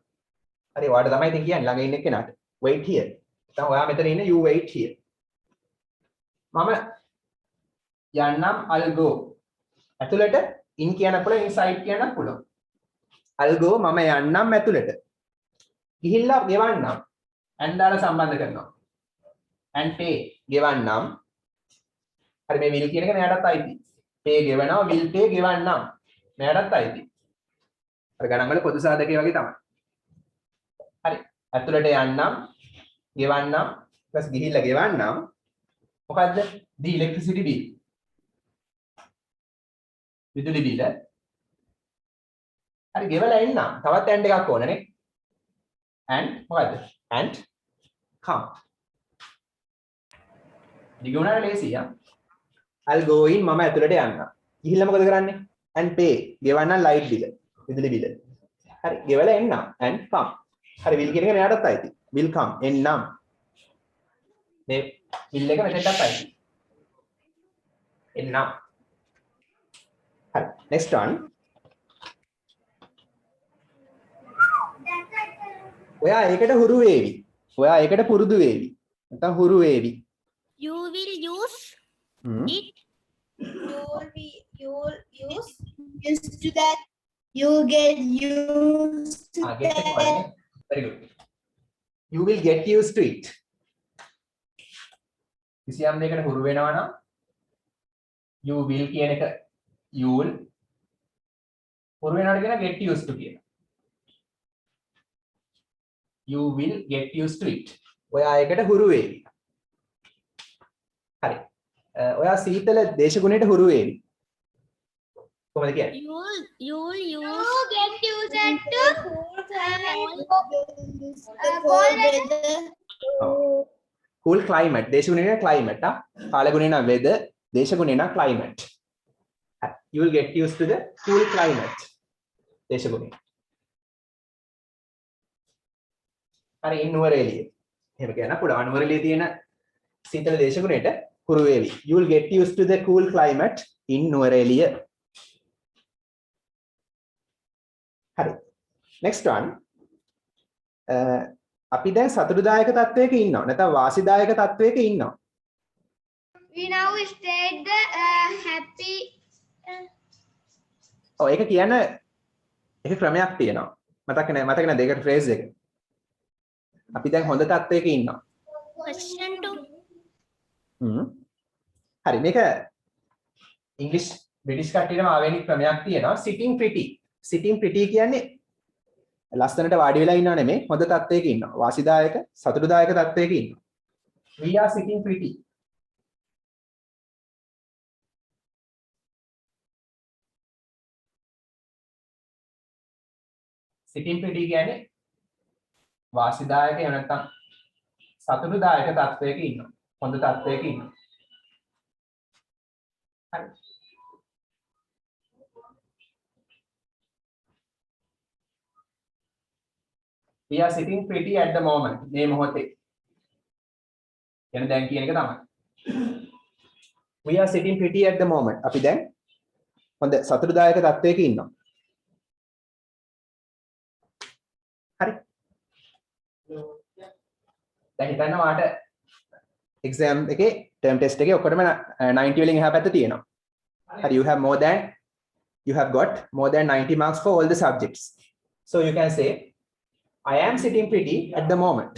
හරි ඔයාට තමයි ඉතින් කියන්නේ ළඟ ඉන්න කෙනාට. wait here. දැන් ඔයා මෙතන ඉන්න you wait here. මම යන්නම් I'll go. ඇතුළට in කියන්න පුළුවන් inside කියන්නත් පුළුවන්. I'll go මම යන්නම් ඇතුළට. ගිහිල්ලා ගෙවන්නම්. and දාලා සම්බන්ධ කරනවා. and pay ගෙවන්නම්. හරි මේ will කියන එක මෙයාටත් අයිති. pay ගෙවනවා will pay ගෙවන්නම්. මෙයාටත් අයිති. අර ගණන් වල පොදු සාධකයේ වගේ තමයි. හරි. ඇතුළට යන්නම් ගෙවන්නම් ඊපස් ගිහිල්ලා ගෙවන්නම්. මොකද්ද? the electricity bill. විදුලි බිල. හරි ගෙවලා එන්නම්. තවත් and එකක් ඕනනේ. and මොකද්ද? and come. දිගුණාට ලේසියි ආ. I'll go in මම ඇතුළට යන්න. ගිහිල්ලා මොකද කරන්නේ? and pay ගෙවන්න light bill. විදුලි බිල. හරි ගෙවලා එන්නම් and come. හරි will කියන එක මෙයාටත් අයිති. will come එන්නම්. මේ will එක මෙතනටත් අයිති. එන්නම්. හරි next one. ඔයා ඒකට හුරු වේවි. ඔයා ඒකට පුරුදු වේවි. නැත්නම් හුරු වේවි. You will use it. You will use used to that. You get used to get the that. point. Very good. You will get used to it. කිසියම් දෙයකට හුරු වෙනවා නම් you will කියන එක you will හුරු වෙනවාට කියන get used to කියන. You will get used to it. ඔයා ඒකට හුරු වේවි. හරි. ඔයා සීතල දේශගුණයට හුරු වේවි. කොහොමද කියන්නේ? You will use Get used to cold weather. cool climate. දේශගුණේ නම් climate. කාලගුණේ නම් weather. දේශගුණේ නම් climate. You will get used to the cool climate. දේශගුණේ. හරි නුවරඑළිය. එහෙම කියන්න පුළුවන්. නුවරඑළියේ තියෙන සීතල දේශගුණයට හුරු වේවි. You will get used to the cool climate in Nuwara Eliya. හරි. next one. අපි දැන් සතුටුදායක තත්වයක ඉන්නවා. නැත්නම් වාසිදායක තත්වයක ඉන්නවා. We now state the happy. ඔව් ඒක කියන එක ක්‍රමයක් තියෙනවා. මතක නැහැ දෙකට ෆ්‍රේස් එක. අපි දැන් හොඳ තත්වයක ඉන්නවා. question to හරි මේක ඉංග්‍රීසි බ්‍රිටිෂ් කට්ටියටම ආවේනික ක්‍රමයක් තියෙනවා sitting pretty. sitting pretty කියන්නේ ලස්සනට වාඩි වෙලා ඉන්නව නෙමෙයි හොඳ තත්ත්වයක ඉන්නවා. වාසිදායක සතුටුදායක තත්ත්වයක ඉන්නවා. We are sitting pretty. Sitting pretty කියන්නේ වාසිදායක එහෙම නැත්නම් සතුටුදායක තත්ත්වයක ඉන්නවා. හොඳ තත්ත්වයක ඉන්නවා. හරි. We are sitting pretty at the moment. මේ මොහොතේ. කියන්නේ දැන් කියන එක තමයි. We are sitting pretty at the moment. අපි දැන් හොඳ සතුටුදායක තත්ත්වයක ඉන්නවා. හරි. දැන් හිතන්න වාට exam එකේ term test එකේ ඔක්කොටම 90 වලින් එහා පැත්ත තියෙනවා. හරි, you have got more than 90 marks for all the subjects. So you can say I am sitting pretty at the moment.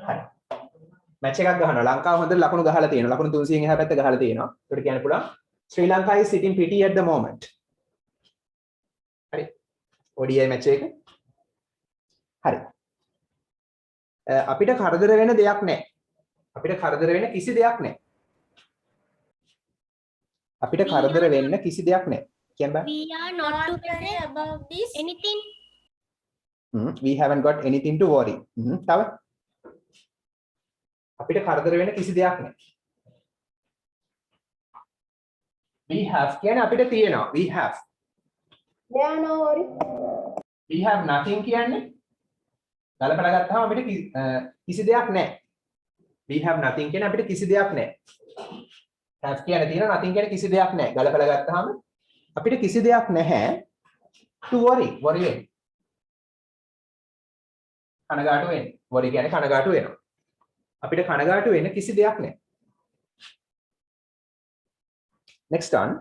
හරි. මැච් එකක් ගහනවා. ලංකාව හොඳට ලකුණු ගහලා තියෙනවා. ලකුණු 300න් එහා පැත්ත ගහලා තියෙනවා. ඒකට කියන්න පුළුවන් Sri Lanka is sitting pretty at the moment. හරි. ODI මැච් එක. හරි. අපිට කරදර වෙන දෙයක් නැහැ. අපිට කරදර වෙන කිසි දෙයක් නැහැ. අපිට කරදර වෙන්න කිසි දෙයක් නැහැ. කියන්න බෑ. We are not to worry about this anything. We haven't got anything to worry. තව අපිට කරදර වෙන කිසි දෙයක් නැහැ. We have කියන්නේ අපිට තියෙනවා. We have. There are no worry. We have nothing කියන්නේ ගලපලා ගත්තාම අපිට කිසි දෙයක් නැහැ. We have nothing කියන්නේ අපිට කිසි දෙයක් නැහැ. have කියන්නේ තියෙනවා, nothing කියන්නේ කිසි දෙයක් නැහැ. ගලපලා ගත්තාම අපිට කිසි දෙයක් නැහැ to worry. worry වෙන්න. කනගාටු වෙන්න. worry කියන්නේ කනගාටු වෙනවා. අපිට කනගාටු වෙන්න කිසි දෙයක් නැහැ. next one.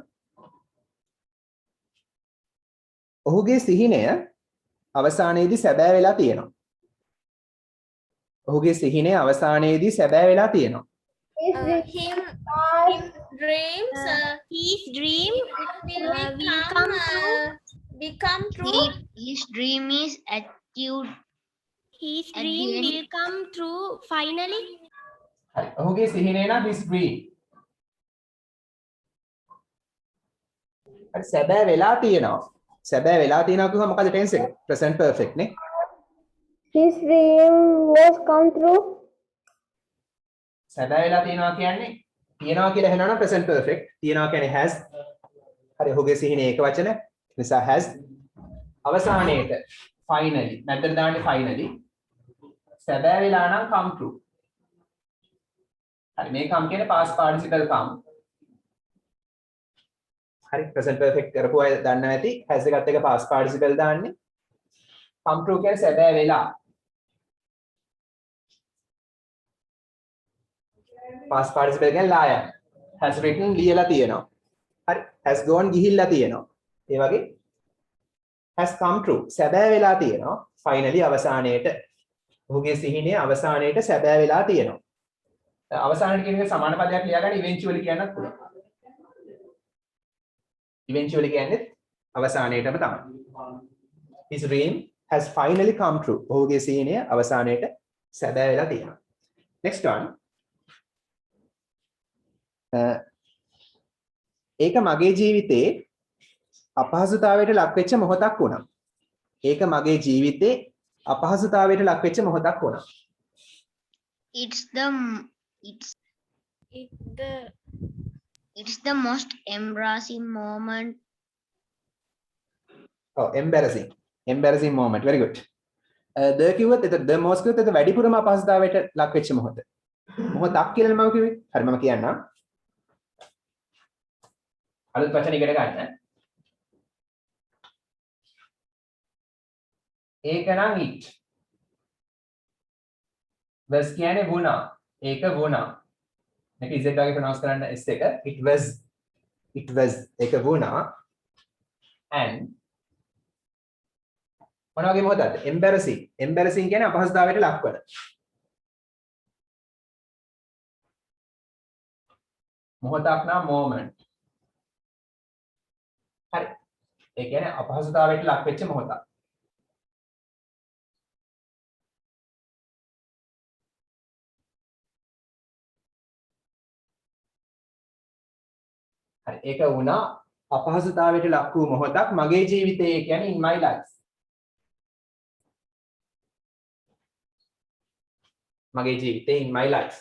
ඔහුගේ සිහිනය අවසානයේදී සැබෑ වෙලා තියෙනවා. ඔහුගේ සිහිනය අවසානයේදී සැබෑ වෙලා තියෙනවා. His dream will become true. His dream is achieved. His dream will come true finally. හරි. ඔහුගේ සිහිනය නම් his dream. හරි, සැබෑ වෙලා තියෙනවා. සැබෑ වෙලා තියෙනවා කියුවම මොකද ටෙන්ස් එක? present perfect නේ. His dream was come true. සැබෑ වෙලා තියෙනවා කියන්නේ තියෙනවා කියලා එහෙනම් present perfect. තියෙනවා කියන්නේ has. හරි, ඔහුගේ සිහිනය ඒක වචන. නිසා has. අවසානයේට finally නැද්දට දාන්නේ finally. සැබෑ වෙලා නම් come true. හරි, මේ come කියන්නේ past participle come. හරි, present perfect කරපු අය දන්නවා ඇති. has එකත් එක past participle දාන්නේ. come true කියන්නේ සැබෑ වෙලා. past participle කියන්නේ ලායම්. has written ලියලා තියෙනවා. හරි, has gone ගිහිල්ලා තියෙනවා. ඒ වගේ has come true සැබෑ වෙලා තියෙනවා. finally අවසානයේට ඔහුගේ සිහිනය අවසානයේට සැබෑ වෙලා තියෙනවා. අවසානයේට කියන එක සමාන පදයක් ලියාගන්න eventually කියන්නත් පුළුවන්. eventually කියන්නේ අවසානයේටම තමයි. His dream has finally come true. ඔහුගේ සිහිනය අවසානයේට සැබෑ වෙලා තියෙනවා. next one. ඒක මගේ ජීවිතේ අපහසුතාවයට ලක් වෙච්ච මොහොතක් වුණා. ඒක මගේ ජීවිතේ අපහසුතාවයට ලක් වෙච්ච මොහොතක් වුණා. It's the most embarrassing moment. Oh, embarrassing moment. Very good. The කිව්වොත් එතකොට the most කිව්වොත් ඒක වැඩිපුරම අපහසුතාවයට ලක් වෙච්ච මොහොත. මොහොතක් කියලා මම කිව්වේ. හරි, මම කියන්නම්. අලුත් වචන ඉගෙන ගන්න. ඒක නම් it. was කියන්නේ වුණා. ඒක වුණා. මේක z වගේ ප්‍රොනවුන්ස් කරන්න s එක. it was ඒක වුණා. and මොන වගේ මොහොතක්ද? embarrassing කියන්නේ අපහසුතාවයට ලක්වන. මොහොතක් නම් moment. ඒ කියන්නේ අපහසුතාවයට ලක් වෙච්ච මොහොතක්. හරි ඒක වුණා අපහසුතාවයට ලක් වූ මොහොතක් මගේ ජීවිතයේ කියන්නේ in my life. මගේ ජීවිතේ in my life.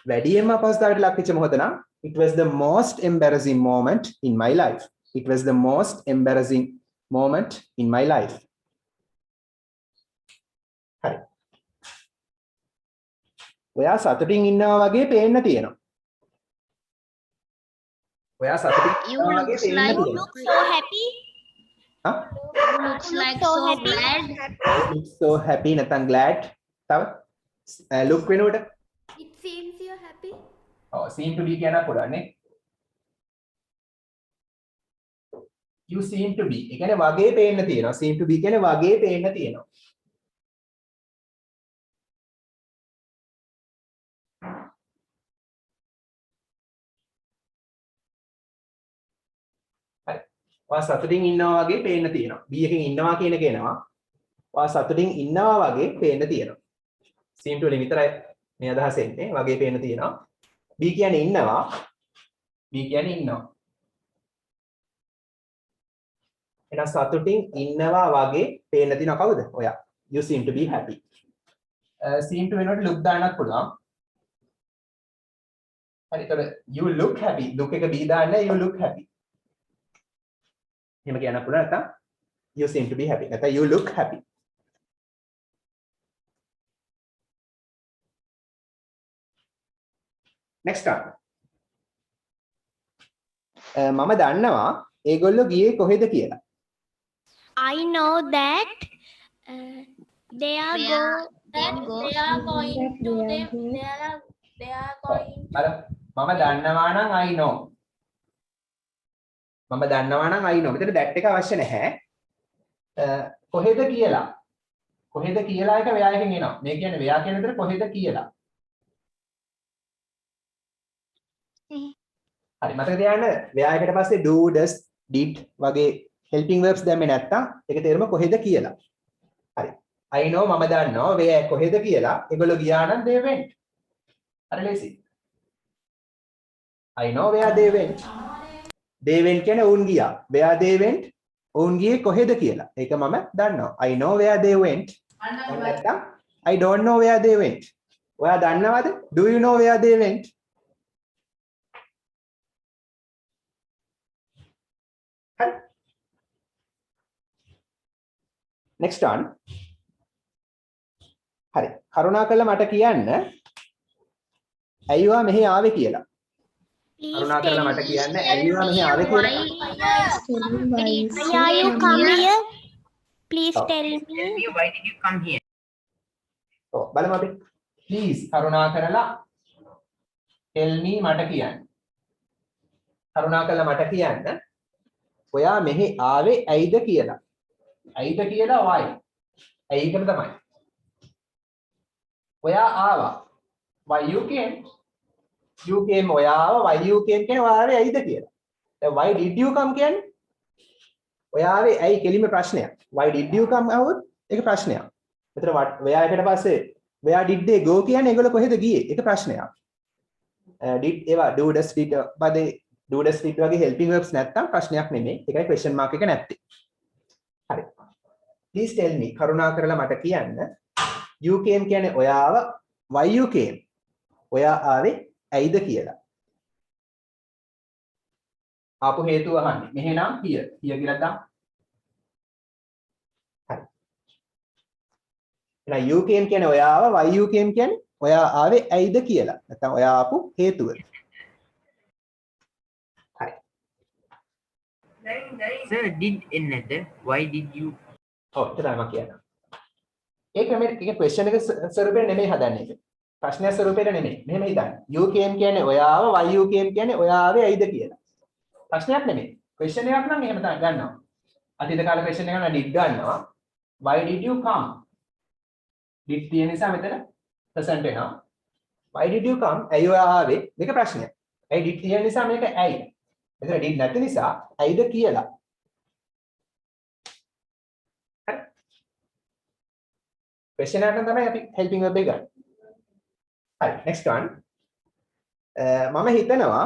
වැඩියෙන්ම අපහසුතාවයට ලක් වෙච්ච මොහොත නම් it was the most embarrassing moment in my life. It was the most embarrassing moment in my life. හරි. ඔයා සතුටින් ඉන්නවා වගේ පේන්න තියෙනවා. ඔයා සතුටින් You ඉන්නවා වගේ looks පේන්න like තියෙනවා. So happy. හා? looks like so so happy. glad. Look so happy නැත්නම් glad. තව look වෙනකොට It seems you're happy. ඔව් seem to be කියන්න පුළුවන් නේ. You seem to be. ඒ කියන්නේ වගේ පේන්න තියෙනවා. Seem to be කියන්නේ වගේ පේන්න තියෙනවා. හරි. ඔයා සතුටින් ඉන්නවා වගේ පේන්න තියෙනවා. B එකෙන් ඉන්නවා කියන එක එනවා. ඔයා සතුටින් ඉන්නවා වගේ පේන්න තියෙනවා. seem to වලින් විතරයි මේ අදහස එන්නේ. වගේ පේන්න තියෙනවා. B කියන්නේ ඉන්නවා. B කියන්නේ ඉන්නවා. එහෙනම් සතුටින් ඉන්නවා වගේ පේන්න තියෙනවා කවුද? ඔයා. You seem to be happy. seem to වෙනකොට look දාන්නත් පුළුවන්. හරි ඒතර you look happy. look එක B දාන්න you look happy. එහෙම කියන්න පුළුවන් නැත්නම් you seem to be happy. නැත්නම් you look happy. next one. මම දන්නවා ඒගොල්ලෝ ගියේ කොහෙද කියලා. I know that they are going to බලන්න මම දන්නවා නම් I know. මම දන්නවා නම් I know. මෙතන that එක අවශ්‍ය නැහැ. කොහෙද කියලා. කොහෙද කියලා එක ව්‍යා එකෙන් එනවා. මේ කියන්නේ ව්‍යා කියන විතර කොහෙද කියලා. හරි මතක තියාගන්න ව්‍යා එකට පස්සේ do does did වගේ helping verbs දැම්මේ නැත්තම් ඒක තේරුම කොහෙද කියලා. හරි. I know මම දන්නවා where කොහෙද කියලා. ඒගොල්ලෝ ගියා නම් they went. හරි ලේසි. I know where they went. They went කියන්නේ ඔවුන් ගියා. Where they went ඔවුන් ගියේ කොහෙද කියලා. ඒක මම දන්නවා. I know where they went. නැත්තම් I don't know where they went. ඔයා දන්නවද? Do you know where they went? හරි. next one. හරි. කරුණාකරලා මට කියන්න ඇයි ඔයා මෙහි ආවේ කියලා. please කරුණාකරලා tell මට කියන්න ඇයි ඔයා මෙහි ආවේ කියලා. why are you come here? Please tell Tell me. me why did you come here? ඔව් බලමු අපි. please කරුණාකරලා tell me මට කියන්න. කරුණාකරලා මට කියන්න ඔයා මෙහි ආවේ ඇයිද කියලා. ඇයිද කියලා why. ඇයි එකම තමයි. ඔයා ආවා. why you came? You came ඔයා ආවා. why you came කියන්නේ ඔයා ආවේ ඇයිද කියලා. දැන් why did you come කියන්නේ ඔයා ආවේ ඇයි කෙලිම ප්‍රශ්නයක්. why did you come આવුත් ඒක ප්‍රශ්නයක්. මෙතන where එකට පස්සේ where did they go කියන්නේ ඒගොල්ලෝ කොහෙද ගියේ? ඒක ප්‍රශ්නයක්. did ඒවා do does did බදේ do does did වගේ helping verbs නැත්තම් ප්‍රශ්නයක් නෙමෙයි. ඒකයි question mark එක නැත්තේ. හරි. please tell me කරුණාකරලා මට කියන්න you came කියන්නේ ඔයා ආවා. why you came? ඔයා ආවේ ඇයිද කියලා. ආපු හේතුව අහන්නේ. මෙහෙනම් here. here කියලා දාන්න. හරි. එහෙනම් you came කියන්නේ ඔයා ආවා. why you came කියන්නේ ඔයා ආවේ ඇයිද කියලා. නැත්නම් ඔයා ආපු හේතුව. හරි. Sir, did എന്നද why did you? ඔව් එතනයි මම කියන්නේ. ඒක question එක ස්වරූපෙට නෙමෙයි හදන්නේ ඒක. ප්‍රශ්නයක් ස්වරූපෙට නෙමෙයි. මෙහෙම හිතන්න. you came කියන්නේ ඔයා ආවා. why you came කියන්නේ ඔයා ආවේ ඇයිද කියලා. ප්‍රශ්නයක් නෙමෙයි. question එකක් නම් එහෙම තමයි ගන්නවා. අතීත කාල question එකක් නම් did ගන්නවා. why did you come? did තියෙන නිසා මෙතන present වෙනවා. why did you come? ඇයි ඔයා ආවේ? මේක ප්‍රශ්නයක්. ඇයි did තියෙන නිසා මේක ඇයි. මෙතන did නැති නිසා ඇයිද කියලා. හරි. question එකෙන් තමයි අපි helping verb එක ගන්න. හරි next one. මම හිතනවා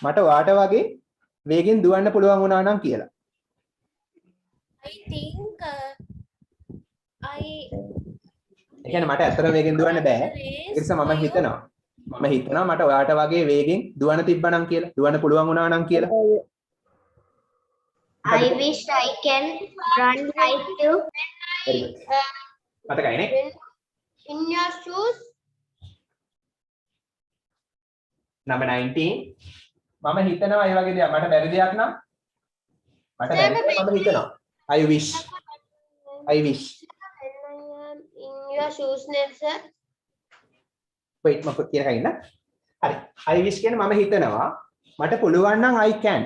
මට වාට වගේ වේගෙන් දුවන්න පුළුවන් වුණා නම් කියලා. I think I ඒ කියන්නේ මට ඇත්තටම වේගෙන් දුවන්න බෑ. ඒ නිසා මම හිතනවා මට ඔයාට වගේ වේගෙන් දුවන්න තිබ්බනම් කියලා. දුවන්න පුළුවන් වුණා නම් කියලා. I wish I can run like you. Very good. මතකයි නේ? In your shoes. Number 19. මම හිතනවා ඒ වගේ දෙයක් මට බැරි දෙයක් නම් මට බැරි මම හිතනවා. I wish. When I am in your shoes, sir. wait මම කියනකන් ඉන්න. හරි. I wish කියන්නේ මම හිතනවා මට පුළුවන් නම් I can.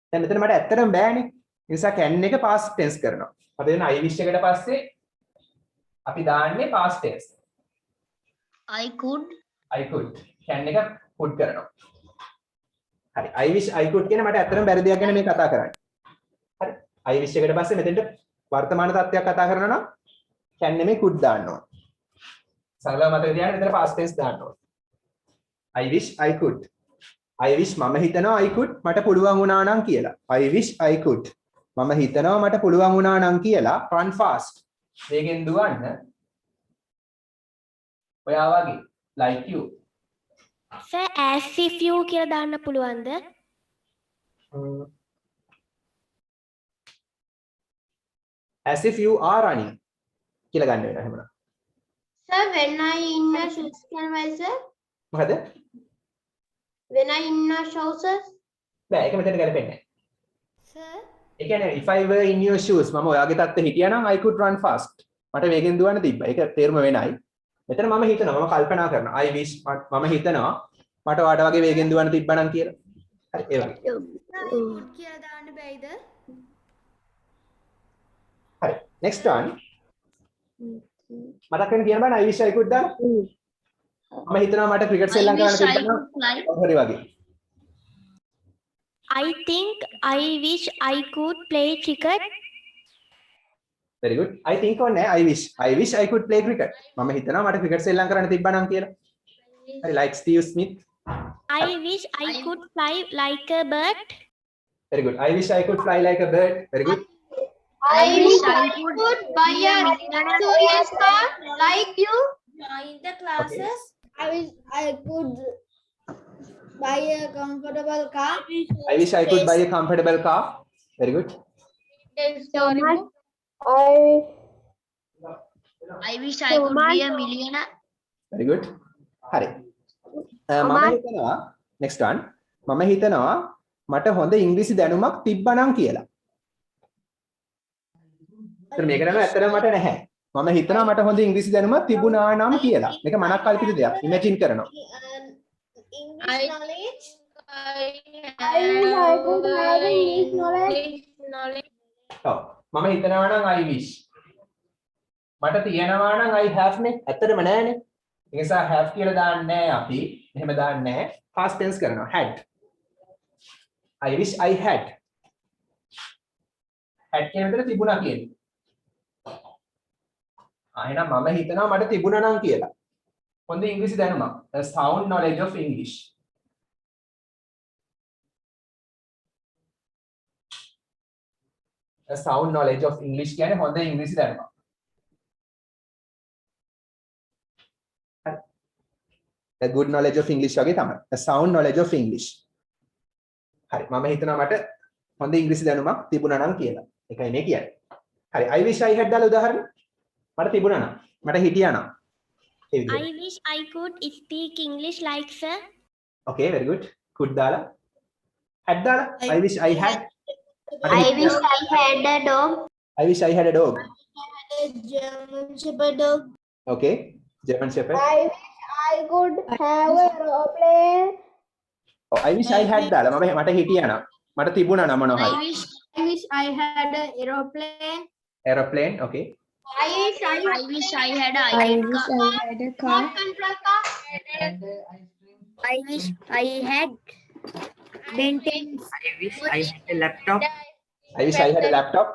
දැන් මෙතන මට ඇත්තටම බෑනේ. ඒ නිසා can එක past tense කරනවා. අපි වෙන I wish එකට පස්සේ අපි දාන්නේ past tense. I could. can එක put කරනවා. හරි. I wish I could කියන මට ඇත්තටම බැරි දෙයක් ගැන මේ කතා කරන්නේ. හරි. I wish එකට පස්සේ මෙතෙන්ට වර්තමාන තත්ත්වයක් කතා කරනවා නම් can නෙමෙයි could දාන්න ඕන. සරලව මතක තියාගන්න මෙතන past tense දාන්න ඕන. I wish I could. I wish මම හිතනවා I could මට පුළුවන් වුණා නම් කියලා. I wish I could. මම හිතනවා මට පුළුවන් වුණා නම් කියලා run fast. වේගෙන් දුවන්න. ඔයා වගේ like you. sir as if you කියලා දාන්න පුළුවන්ද? As if you are running කියලා ගන්න වෙනවා එහෙමනම්. Sir, when I in your shoes, can I, sir? මොකද? When I in your shoes, බෑ ඒක මෙතන ගැලපෙන්නේ නැහැ. sir ඒ කියන්නේ if I were in your shoes මම ඔයාගේ තත්ත්වෙ හිටියා නම් I could run fast. මට වේගෙන් දුවන්න තිබ්බා. ඒක තේරුම වෙනයි. මෙතන මම හිතනවා මම කල්පනා කරනවා I wish මම හිතනවා මට ඔයාට වගේ වේගෙන් දුවන්න තිබ්බා නම් කියලා. හරි ඒ වගේ. කියලා දාන්න බැයිද? හරි. next one. මතක් වෙන කියන බෑ I wish I could දාන්න. මම හිතනවා මට ක්‍රිකට් I සෙල්ලම් කරන්න wish I තිබ්බා could fly. නම් හරි වගේ. I think I wish I could play cricket. very good. I think ඕනේ I wish I could play cricket. මම හිතනවා මට ක්‍රිකට් සෙල්ලම් කරන්න තිබ්බා නම් කියලා. හරි like Steve Smith. I wish I could fly like a bird. very good. I wish I could fly like a bird. very good. I wish I could buy a luxurious car like you. In the classes. I wish I could buy a comfortable car. I wish I could buy a comfortable car. very good. I wish I could be a millionaire. very good. හරි. මම හිතනවා next one. මම හිතනවා මට හොඳ ඉංග්‍රීසි දැනුමක් තිබ්බනම් කියලා. ඒත් මේක නම් ඇත්තටම මට නැහැ. මම හිතනවා මට හොඳ ඉංග්‍රීසි දැනුමක් තිබුණා නම් කියලා. මේක මනක් කල්පිත දෙයක්. ඉමේජින් කරනවා. English knowledge. I could have English knowledge. ඔව්. මම හිතනවා නම් I wish. මට තියෙනවා නම් I have නේ. ඇත්තටම නැහැනේ. ඒ නිසා have කියලා දාන්නේ නැහැ අපි. එහෙම දාන්නේ නැහැ. past tense කරනවා. had. I wish I had. had කියන විතර තිබුණා කියන්නේ. එහෙනම් මම හිතනවා මට තිබුණා නම් කියලා. හොඳ ඉංග්‍රීසි දැනුමක්. A sound knowledge of English. A sound knowledge of English කියන්නේ හොඳ ඉංග්‍රීසි දැනුමක්. A good knowledge of English වගේ තමයි. A sound knowledge of English. හරි මම හිතනවා මට හොඳ ඉංග්‍රීසි දැනුමක් තිබුණා නම් කියලා. ඒකයි මේ කියන්නේ. හරි I wish I had දාලා උදාහරණ. මට තිබුණා නම් මට හිටියා නම්. ඒ විදිහට. I wish I could speak English like sir. Okay very good. could දාලා. had දාලා. I wish I had. I wish I had a dog. I wish I had a dog. A German Shepherd dog. Okay. German Shepherd. I wish I could have a aeroplane. Oh, I wish I had දාලා. මට හිටියා නම්. මට තිබුණා නම් මොනවා හරි. I wish I had an aeroplane. Aeroplane. Okay. I wish I had a remote control car. I wish I had Ben 10. I wish I had a laptop. I wish I had a laptop.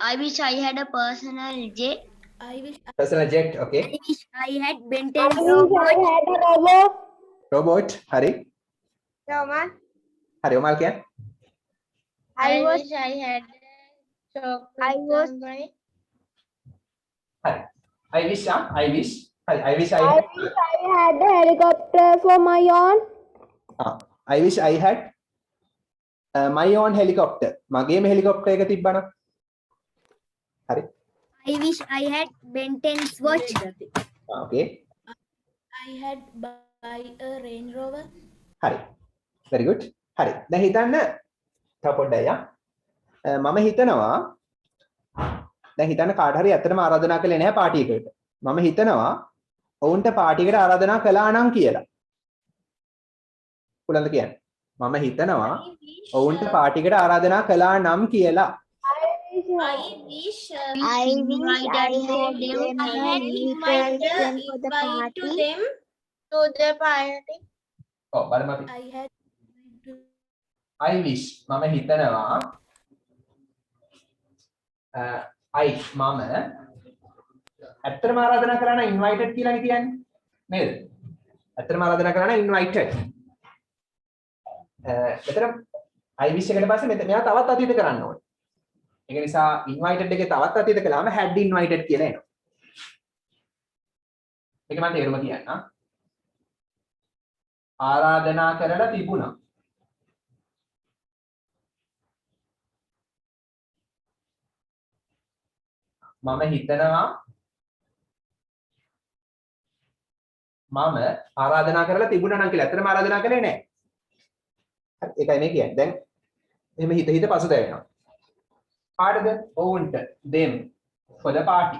I wish I had a personal jet. Personal jet. Okay. I wish I had Ben 10 Robot. Hari. Hari Omal kya? I wish I had chocolate. Hari. I wish. I wish. Hari. I wish I had. had a helicopter for my own. I wish I had my own helicopter. Mageme helicopter එක තිබ්බනම්. හරි. I wish I had Ben 10's watch. Okay. I had buy a Range Rover. හරි. Very good. හරි. දැන් හිතන්න තව පොඩ්ඩක් යා. මම හිතනවා දැන් හිතන්න කාට හරි ඇත්තටම ආරාධනා කළේ නැහැ පාටි එකකට. මම හිතනවා ඔවුන්ට පාටි එකට ආරාධනා කළා නම් කියලා. පුළුවන්ද කියන්න? මම හිතනවා ඔවුන්ට පාටි එකට ආරාධනා කළා නම් කියලා. I wish I had invited them to the party. ඔව් බලමු අපි. I had I wish මම හිතනවා I මම ඇත්තටම ආරාධනා කරා නම් invited කියලානේ කියන්නේ නේද? ඇත්තටම ආරාධනා කරා නම් invited. මෙතන I wish එකට පස්සේ මෙයා තවත් අතීත කරන්න ඕනේ. ඒක නිසා invited එකේ තවත් අතීත කළාම had invited කියලා එනවා. ඒක මම තේරුම කියන්නම්. ආරාධනා කරලා තිබුණා. මම හිතනවා මම ආරාධනා කරලා තිබුණා නම් කියලා. ඇත්තටම ආරාධනා කරේ නැහැ. ඒකයි මේ කියන්නේ. දැන් එහෙම හිත පසුතැවෙනවා. කාටද? ඔවුන්ට. them for the party.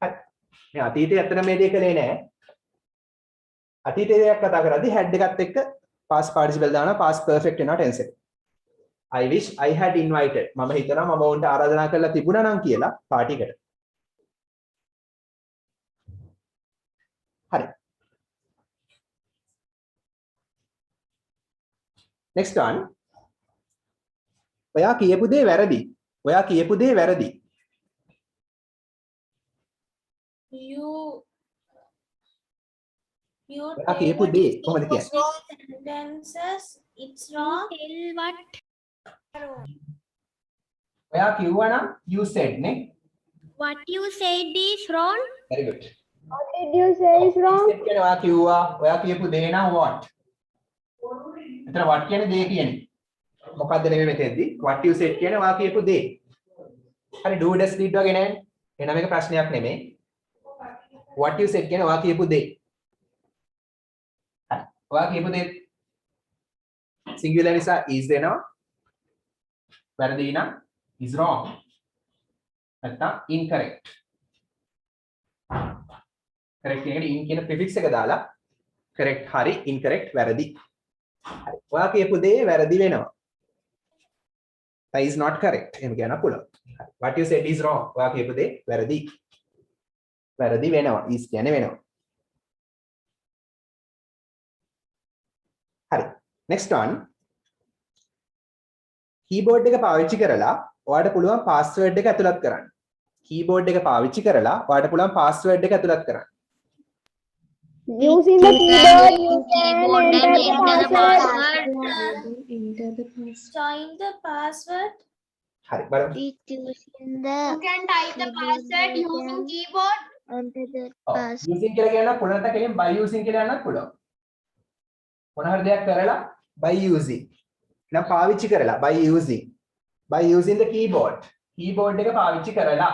හරි. මේ අතීතයේ ඇත්තටම මේ දේ කළේ නැහැ. අතීතයේ දෙයක් කතා කරද්දී had එකත් එක්ක past participle දානවා past perfect වෙනවා tense එක. I wish I had invited. මම හිතනවා මම ඔවුන්ට ආරාධනා කරලා තිබුණා නම් කියලා පාටි එකට. හරි. Next one. ඔයා කියපු දේ වැරදි. ඔයා කියපු දේ වැරදි. ඔයා කියපු දේ කොහොමද කියන්නේ? sentences. It's wrong. Tell what? ඔයා කිව්වා නම් you said නේ. What you said is wrong. Very good. What did you say is wrong? කියන්නේ ඔයා කිව්වා ඔයා කියපු දේ නම් what? එතන what කියන්නේ දේ කියන්නේ. මොකද්ද නෙමෙයි මෙතෙන්දී. What you said කියන්නේ ඔයා කියපු දේ. හරි do does did වගේ නෑනේ. එහෙනම් මේක ප්‍රශ්නයක් නෙමෙයි. What you said කියන්නේ ඔයා කියපු දේ. හරි. ඔයා කියපු දේ singular නිසා is දෙනවා. වැරදි නම් is wrong. නැත්නම් incorrect. correct කියන එකට in කියන prefix එක දාලා correct හරි incorrect වැරදි. හරි. ඔයා කියපු දේ වැරදි වෙනවා. That is not correct. එහෙම කියන්න පුළුවන්. හරි. What you said is wrong. ඔයා කියපු දේ වැරදි. වැරදි වෙනවා. is කියන්නේ වෙනවා. හරි. Next one. keyboard එක පාවිච්චි කරලා ඔයාලට පුළුවන් password එක ඇතුළත් කරන්න. keyboard එක පාවිච්චි කරලා ඔයාලට පුළුවන් password එක ඇතුළත් කරන්න. Using the keyboard, you can and enter the password. Enter the password. Join the password. හරි බලමු. using the You can type the password using keyboard. enter the using කියලා කියනවා පුළුවන් නැත්නම් කෙලින් by using කියලා යන්නත් පුළුවන්. මොන හරි දෙයක් කරලා by using. නම් පාවිච්චි කරලා by using the keyboard. keyboard එක පාවිච්චි කරලා.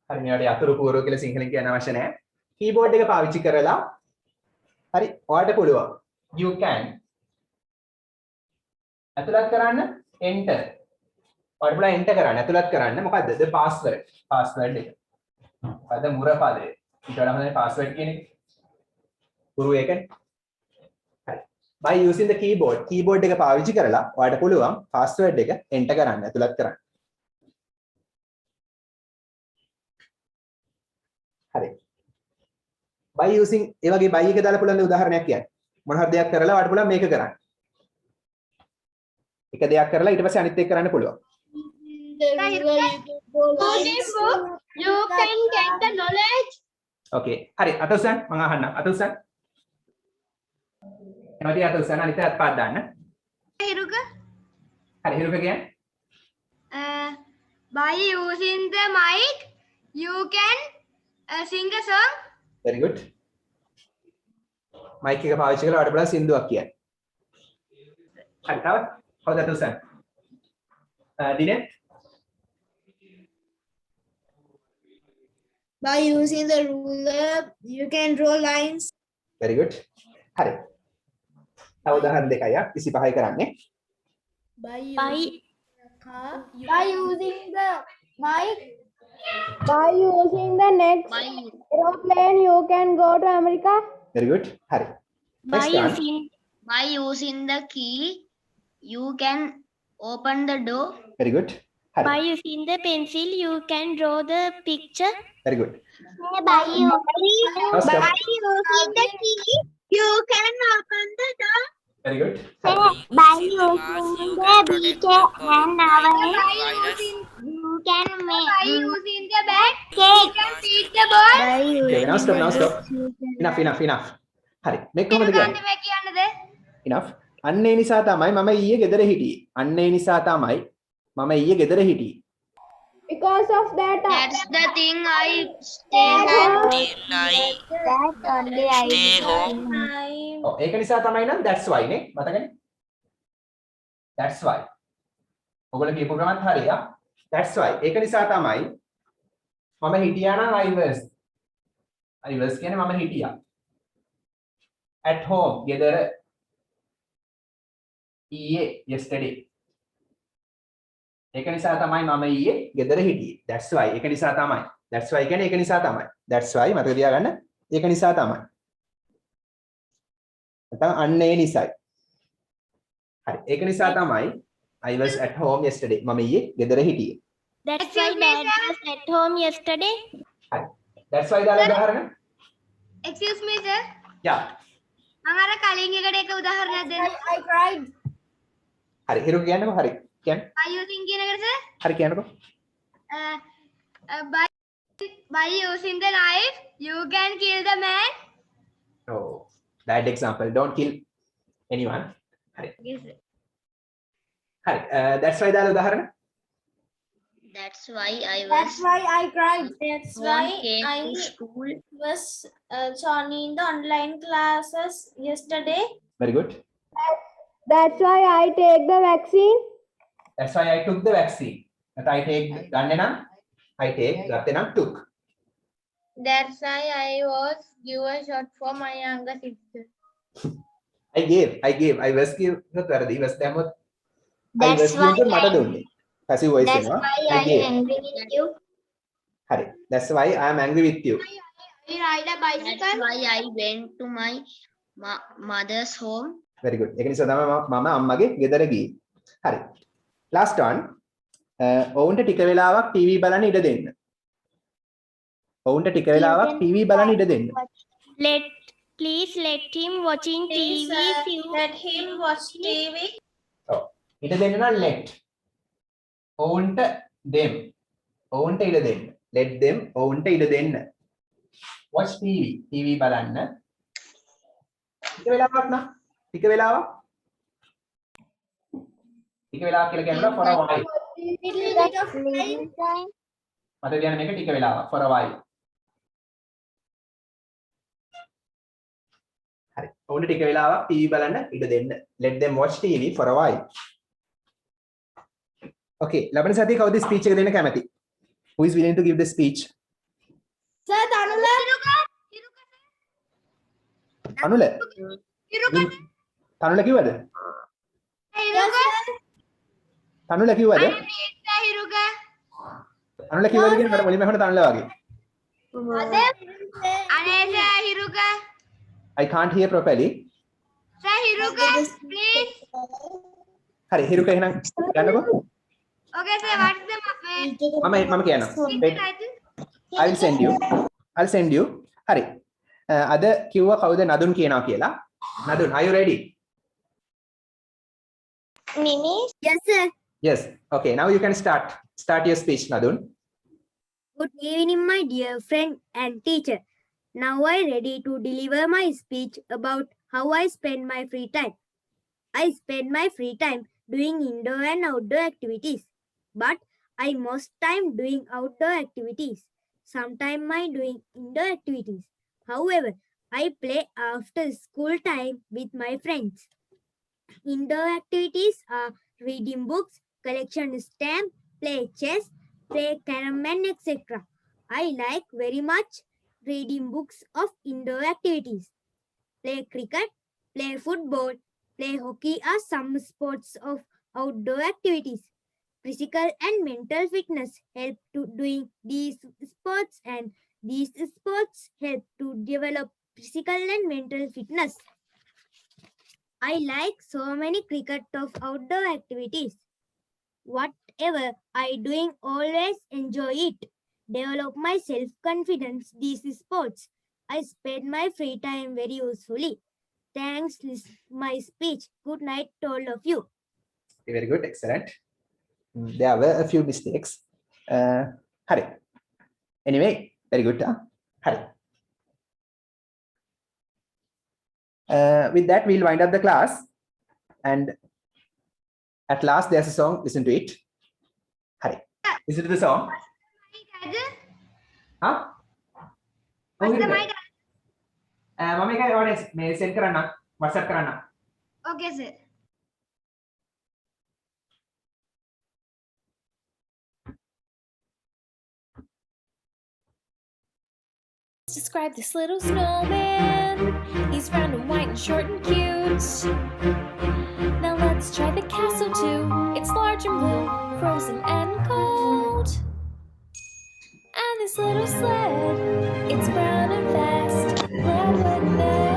හරි මේවට අතුරු පුවරුව කියලා සිංහලෙන් කියන්න අවශ්‍ය නැහැ. keyboard එක පාවිච්චි කරලා හරි ඔයාලට පුළුවන්. you can ඇතුළත් කරන්න enter. ඔයාලට පුළුවන් enter කරන්න ඇතුළත් කරන්න මොකද්ද? the password එක. මොකද්ද මුර පදේ. ඊට වඩා හොඳයි password කියන එක. පුරු එකනේ. හරි. by using the keyboard එක පාවිච්චි කරලා ඔයාලට පුළුවන් password එක enter කරන්න ඇතුළත් කරන්න. හරි. by using ඒ වගේ by එක දාලා පුළුවන් උදාහරණයක් කියන්න. මොන හරි දෙයක් කරලා වාට පුළුවන් මේක කරන්න. එක දෙයක් කරලා ඊට පස්සේ අනිත් එක කරන්න පුළුවන්. You can get the knowledge. Okay. හරි. අත උස්සන්න. මම අහන්නම්. අත උස්සන්න. එනවාදී අත උස්සන්න. අනිත් අත පාත් දාන්න. Hiruka, හරි. හිරුක කියන්නේ by using the mic, you can sing a song. very good. mic එක පාවිච්චි කරලා වාට පුළුවන් සින්දුවක් කියන්න. හරි. තව කවුද අත උස්සන්න? දිනෙත් By using the ruler, you can draw lines. very good. හරි. තව උදාහරණ දෙකයි 25යි කරන්නේ. By By using the mic. By using the next By aeroplane, you can go to America. very good. හරි. by Next one. using the key, you can open the door. very good. හරි. by using the pencil, you can draw the picture. very good. By using stop. the key, you can open the door. very good. By using the beaker and oven, you can make Using the bag, cake. you can feed the bird. okay now stop enough හරි මේක කොහොමද කියන්නේ මේ කියන්නද? enough අන්න ඒ නිසා තමයි මම ඊයේ ගෙදර හිටියේ අන්න ඒ නිසා තමයි මම ඊයේ ගෙදර හිටියේ Because of that, That's the thing I stay at. That only I ඔව් ඒක නිසා තමයි නම් that's why නේ මතකනේ that's why ඔයගොල්ලෝ කියපු ගමන් හරිය that's why ඒක නිසා තමයි මම හිටියා නම් I was කියන්නේ මම හිටියා at home ගෙදර ඊයේ yesterday ඒක නිසා තමයි මම ඊයේ ගෙදර හිටියේ that's why ඒක නිසා තමයි that's why කියන්නේ ඒක නිසා තමයි that's why මතක තියාගන්න ඒක නිසා තමයි නැත්නම් අන්න ඒ නිසායි හරි ඒක නිසා තමයි I was at home yesterday මම ඊයේ ගෙදර හිටියේ That's why Dad was at home yesterday. හරි that's why දාලා උදාහරණ Excuse me, sir. yeah මම අර කලින් එකට එක උදාහරණයක් දෙන්න. I cried. හරි හිරු කියන්නකෝ හරි කියන්න By using කියන එකට sir. හරි කියන්නකෝ By using the knife, you can kill the man. oh bad example don't kill anyone හරි Yes, sir. හරි that's why දාලා උදාහරණ That's why I That's was why I cried. That's why came I to school. was joining the online classes yesterday. very good That's why I take the vaccine. that's why I took the vaccine that I take ගන්න නම් I take ගත්තේ නම් took That's why I was give a shot for my younger sister. I gave I was give not වැරදි was දැම්මොත් I That's was why කියනකොට මට දුන්නේ passive voice That's එනවා why I I gave angry with you. හරි that's why I am angry with you I ride a bicycle. That's why I went to my mother's home. very good ඒක නිසා තමයි මම අම්මගේ ගෙදර ගියේ හරි last one ඔවුන්ට ටික වෙලාවක් TV බලන්න ඉඩ දෙන්න ඔවුන්ට ටික වෙලාවක් TV බලන්න ඉඩ දෙන්න Please let him watching TV. Let him watch TV. ඔව් ඉඩ දෙන්න නම් let ඔවුන්ට them ඔවුන්ට ඉඩ දෙන්න let them ඔවුන්ට ඉඩ දෙන්න watch TV බලන්න ටික වෙලාවක් නම් ටික වෙලාවක් කියලා කියනවා for a while Little bit of time. මට කියන්න මේක ටික වෙලාවක් for a while හරි ඔවුන්ට ටික වෙලාවක් TV බලන්න ඉඩ දෙන්න let them watch TV for a while okay ලබන සතියේ කවුද ස්පීච් එක දෙන්න කැමති who is willing to give the speech Sir, Tanula. අනුල තනුල කිව්වද Yes, sir. තනුල කිව්වද Hiruka. තනුල කිව්වද කියන මට මුලින්ම අහන්න තනුල වගේ Anesa Hiruka. I can't hear properly Sir Hiruka, please. හරි හිරුක එහෙනම් ගන්නකෝ Okay, sir. What's the මම කියන්නම් wait title? I will send you I'll send you. හරි. අද කිව්වා කවුද නදුන් කියනවා කියලා. Nadun, are you ready? Mimi. Yes, sir. Yes. Okay, now you can start your speech, Nadun. Good evening, my dear friend and teacher. Now I ready to deliver my speech about how I spend my free time. I spend my free time doing indoor and outdoor activities, but I most time doing outdoor activities. Sometimes I doing indoor activities. However, I play after school time with my friends. Indoor activities are reading books, collection stamps, play chess, play carom and etc. I like very much reading books of indoor activities. Play cricket, play football, play hockey are some sports of outdoor activities. Physical and mental fitness help to doing these sports, and these sports help to develop physical and mental fitness. I like so many cricket of outdoor activities. Whatever I doing, always enjoy it. Develop my self-confidence, these sports. I spend my free time very usefully. Thanks, my speech. Good night to all of you. Very good, excellent. There were a few mistakes. හරි. Anyway, very good. හරි. With that, we'll wind up the class. And at last, there's a song. Listen to it. Hurry. Listen to the song. Huh? What's the mic? මම එක ඔයාලට මේ send කරන්න WhatsApp කරන්න. Okay, sir. Describe this little snowman. He's round and white and short and cute. Now let's try the castle too. It's large and blue, frozen and cold. And this little sled, it's brown and fast. Glad when they're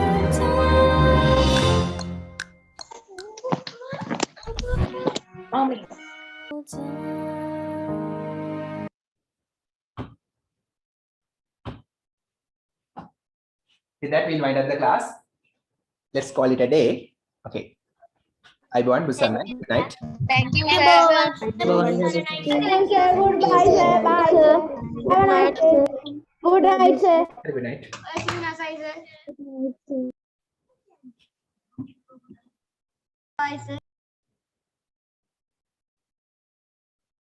With that, we'll wind up the class. Let's call it a day. Okay. Ayubowan Busana. Good night. Thank you, sir. Thank you. Goodbye, sir. Bye, sir. Have a nice day. Good night, sir. Good night. Bye, sir.